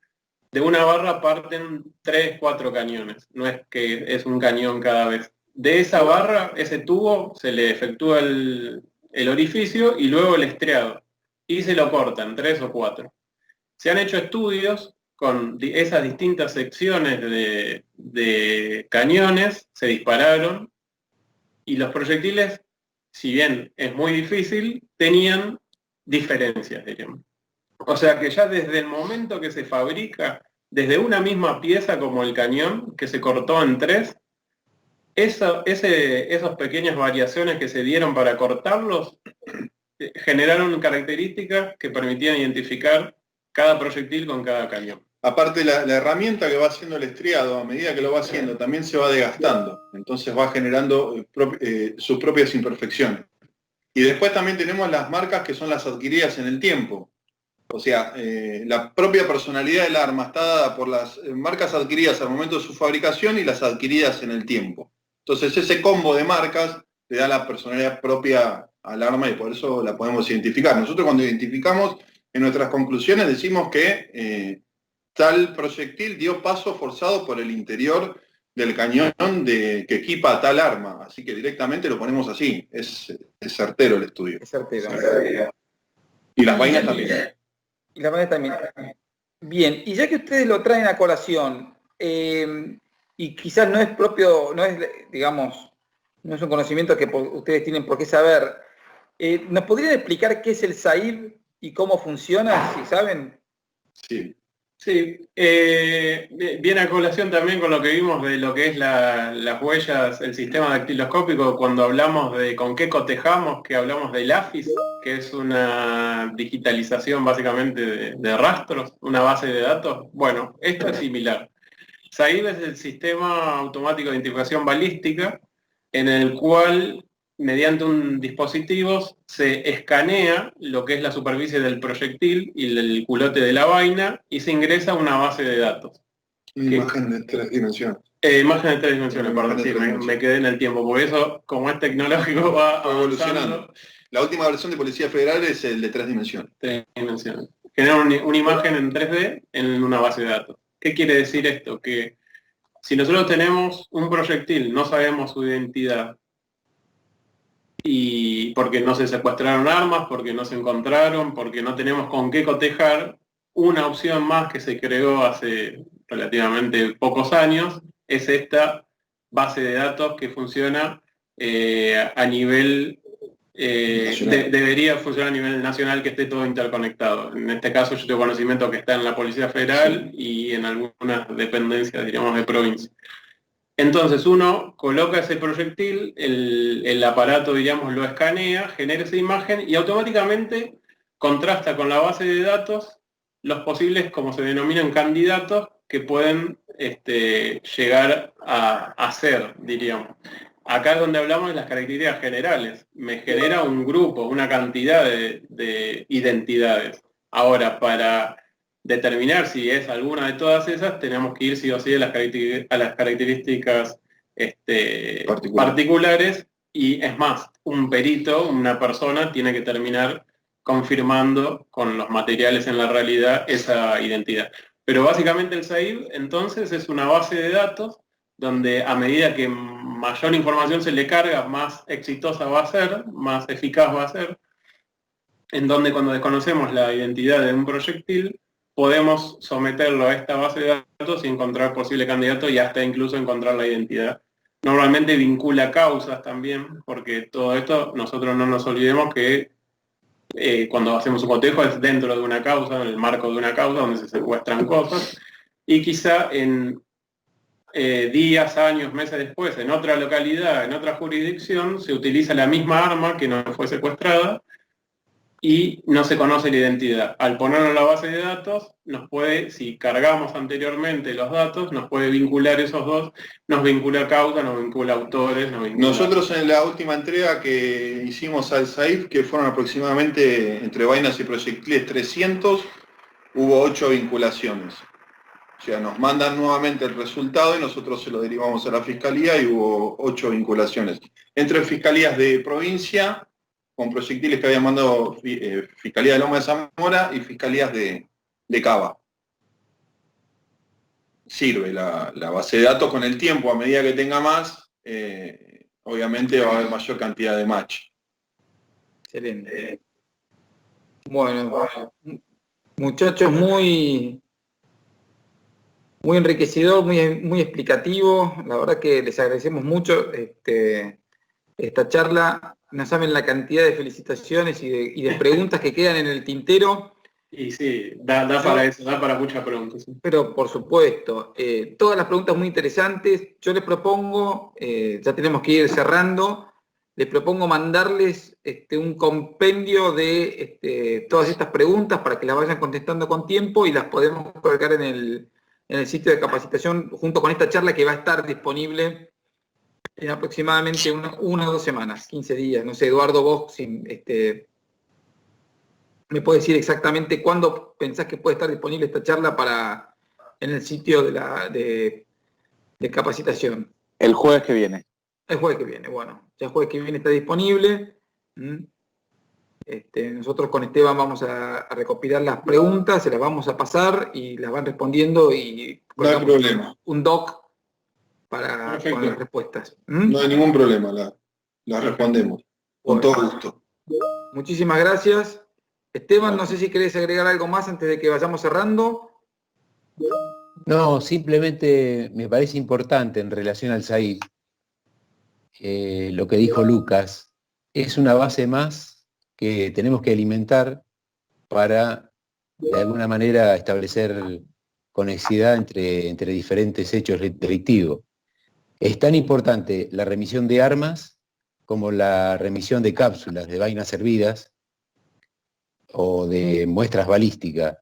de una barra parten 3, 4 cañones, no es que es un cañón cada vez. De esa barra, ese tubo, se le efectúa el orificio y luego el estriado, y se lo cortan, 3 o 4. Se han hecho estudios con esas distintas secciones de cañones, se dispararon, y los proyectiles, si bien es muy difícil, tenían diferencias, diríamos. O sea que ya desde el momento que se fabrica, desde una misma pieza como el cañón, que se cortó en 3, esas pequeñas variaciones que se dieron para cortarlos generaron características que permitían identificar cada proyectil con cada cañón. Aparte, la herramienta que va haciendo el estriado, a medida que lo va haciendo, también se va desgastando. Entonces va generando sus propias imperfecciones. Y después también tenemos las marcas que son las adquiridas en el tiempo. O sea, la propia personalidad del arma está dada por las marcas adquiridas al momento de su fabricación y las adquiridas en el tiempo. Entonces ese combo de marcas le da la personalidad propia al arma y por eso la podemos identificar. Nosotros cuando identificamos en nuestras conclusiones decimos que tal proyectil dio paso forzado por el interior del cañón que equipa tal arma. Así que directamente lo ponemos así. Es certero el estudio. Es certero. Y las vainas también. Y las vainas también. Bien, y ya que ustedes lo traen a colación, y quizás no es propio, no es, digamos, no es un conocimiento que ustedes tienen por qué saber, ¿nos podrían explicar qué es el SAIB y cómo funciona, si saben? Sí. Sí, viene a colación también con lo que vimos de lo que es las huellas, el sistema dactiloscópico, cuando hablamos de con qué cotejamos, que hablamos del AFIS, que es una digitalización básicamente de rastros, una base de datos. Bueno, esto es similar. SAIB es el sistema automático de identificación balística, en el cual mediante un dispositivo se escanea lo que es la superficie del proyectil y el culote de la vaina y se ingresa a una base de datos. Imagen de 3 dimensiones. Imagen de 3 dimensiones, perdón, sí, me quedé en el tiempo, porque eso, como es tecnológico, va evolucionando. La última versión de Policía Federal es el de 3 dimensiones. 3 dimensiones. Genera una imagen en 3D en una base de datos. ¿Qué quiere decir esto? Que si nosotros tenemos un proyectil, no sabemos su identidad, y porque no se secuestraron armas, porque no se encontraron, porque no tenemos con qué cotejar, una opción más que se creó hace relativamente pocos años es esta base de datos que funciona a nivel, debería funcionar a nivel nacional, que esté todo interconectado. En este caso yo tengo conocimiento que está en la Policía Federal y en algunas dependencias, diríamos, de provincia. Entonces uno coloca ese proyectil, el aparato, digamos, lo escanea, genera esa imagen y automáticamente contrasta con la base de datos los posibles, como se denominan, candidatos que pueden llegar a ser, diríamos. Acá donde hablamos de las características generales, me genera un grupo, una cantidad de identidades. Ahora, para determinar si es alguna de todas esas, tenemos que ir sí o sí a las características particulares, y es más, un perito, una persona, tiene que terminar confirmando con los materiales en la realidad esa identidad. Pero básicamente el SAIB entonces es una base de datos donde a medida que mayor información se le carga, más exitosa va a ser, más eficaz va a ser, en donde cuando desconocemos la identidad de un proyectil, podemos someterlo a esta base de datos y encontrar posible candidato y hasta incluso encontrar la identidad. Normalmente vincula causas también, porque todo esto, nosotros no nos olvidemos que cuando hacemos un cotejo es dentro de una causa, en el marco de una causa donde se secuestran cosas, y quizá en días, años, meses después, en otra localidad, en otra jurisdicción, se utiliza la misma arma que no fue secuestrada y no se conoce la identidad. Al ponerlo en la base de datos, nos puede, si cargamos anteriormente los datos, nos puede vincular esos dos, nos vincula causa, nos vincula autores, nos vincula... Nosotros en la última entrega que hicimos al SAIF, que fueron aproximadamente entre vainas y proyectiles 300, hubo 8 vinculaciones. O sea, nos mandan nuevamente el resultado y nosotros se lo derivamos a la Fiscalía y hubo 8 vinculaciones. Entre fiscalías de provincia, con proyectiles que habían mandado Fiscalía de Loma de Zamora y Fiscalías de Cava. Sirve la base de datos con el tiempo, a medida que tenga más, obviamente va a haber mayor cantidad de match. Excelente. Bueno, muchachos, muy enriquecedor, muy explicativo. La verdad que les agradecemos mucho esta charla. No saben la cantidad de felicitaciones y de preguntas que quedan en el tintero. Y sí, da para eso, da para muchas preguntas. Sí. Pero por supuesto, todas las preguntas muy interesantes. Yo les propongo, ya tenemos que ir cerrando, les propongo mandarles un compendio de todas estas preguntas para que las vayan contestando con tiempo y las podemos colgar en el sitio de capacitación junto con esta charla que va a estar disponible en aproximadamente una o 2 semanas, 15 días. No sé, Eduardo, vos me puedes decir exactamente cuándo pensás que puede estar disponible esta charla en el sitio de capacitación. El jueves que viene. El jueves que viene, bueno. Ya el jueves que viene está disponible. Nosotros con Esteban vamos a recopilar las preguntas, se las vamos a pasar y las van respondiendo y no hay problema. Un doc con las respuestas. No hay ningún problema, las respondemos. Con todo gusto. Muchísimas gracias. Esteban, no sé si querés agregar algo más antes de que vayamos cerrando. No, simplemente me parece importante en relación al SAIF, lo que dijo Lucas, es una base más que tenemos que alimentar para, de alguna manera, establecer conexidad entre diferentes hechos delictivos. Es tan importante la remisión de armas como la remisión de cápsulas, de vainas servidas o de muestras balísticas,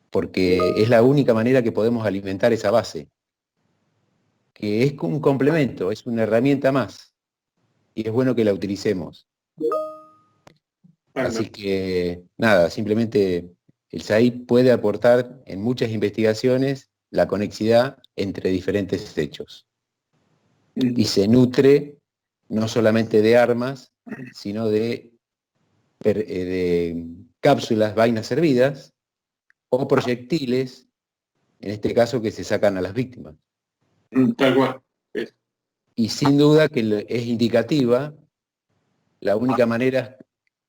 porque es la única manera que podemos alimentar esa base, que es un complemento, es una herramienta más, y es bueno que la utilicemos. Así que, nada, simplemente el SAIF puede aportar en muchas investigaciones la conexidad entre diferentes hechos. Y se nutre no solamente de armas, sino de cápsulas, vainas servidas, o proyectiles, en este caso que se sacan a las víctimas. Tal cual. Y sin duda que es indicativa, la única manera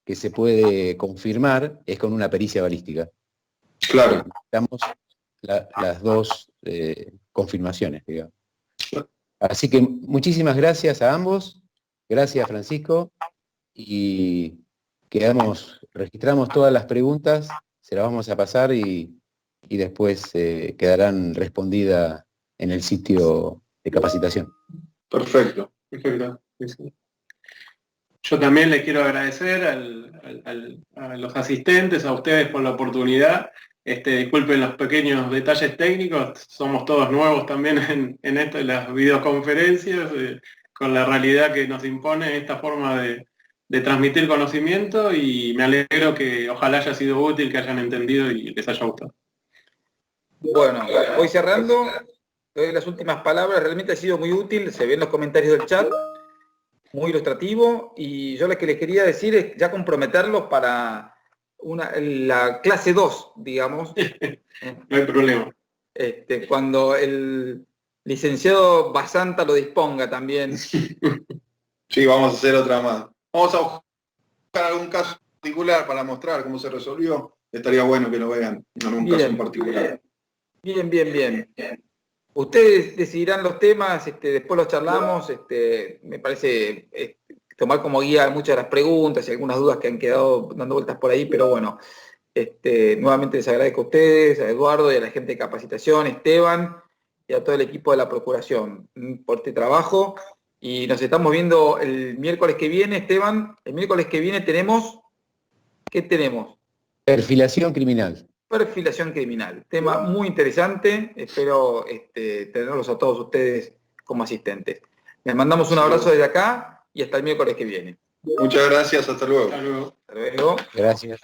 que se puede confirmar es con una pericia balística. Claro. Necesitamos las dos confirmaciones, digamos. Así que muchísimas gracias a ambos, gracias Francisco, y registramos todas las preguntas, se las vamos a pasar y después quedarán respondidas en el sitio de capacitación. Perfecto. Perfecto. Yo también les quiero agradecer a los asistentes, a ustedes por la oportunidad. Disculpen los pequeños detalles técnicos, somos todos nuevos también en esto de las videoconferencias, con la realidad que nos impone esta forma de transmitir conocimiento, y me alegro que ojalá haya sido útil, que hayan entendido y les haya gustado. Bueno, voy cerrando, doy las últimas palabras, realmente ha sido muy útil, se ven los comentarios del chat, muy ilustrativo, y yo lo que les quería decir es ya comprometerlos para la clase 2, digamos. No hay problema. Cuando el licenciado Basanta lo disponga también. Sí, vamos a hacer otra más. Vamos a buscar algún caso particular para mostrar cómo se resolvió. estaría bueno que lo vean en un caso en particular. Bien. Ustedes decidirán los temas, después los charlamos, me parece tomar como guía muchas de las preguntas y algunas dudas que han quedado dando vueltas por ahí, pero bueno, nuevamente les agradezco a ustedes, a Eduardo y a la gente de capacitación, Esteban, y a todo el equipo de la Procuración por este trabajo. Y nos estamos viendo el miércoles que viene, Esteban. El miércoles que viene tenemos, ¿qué tenemos? Perfilación criminal. Perfilación criminal. Tema muy interesante. Espero tenerlos a todos ustedes como asistentes. Les mandamos un abrazo desde acá y hasta el miércoles que viene. Muchas gracias, hasta luego. Hasta luego. Gracias.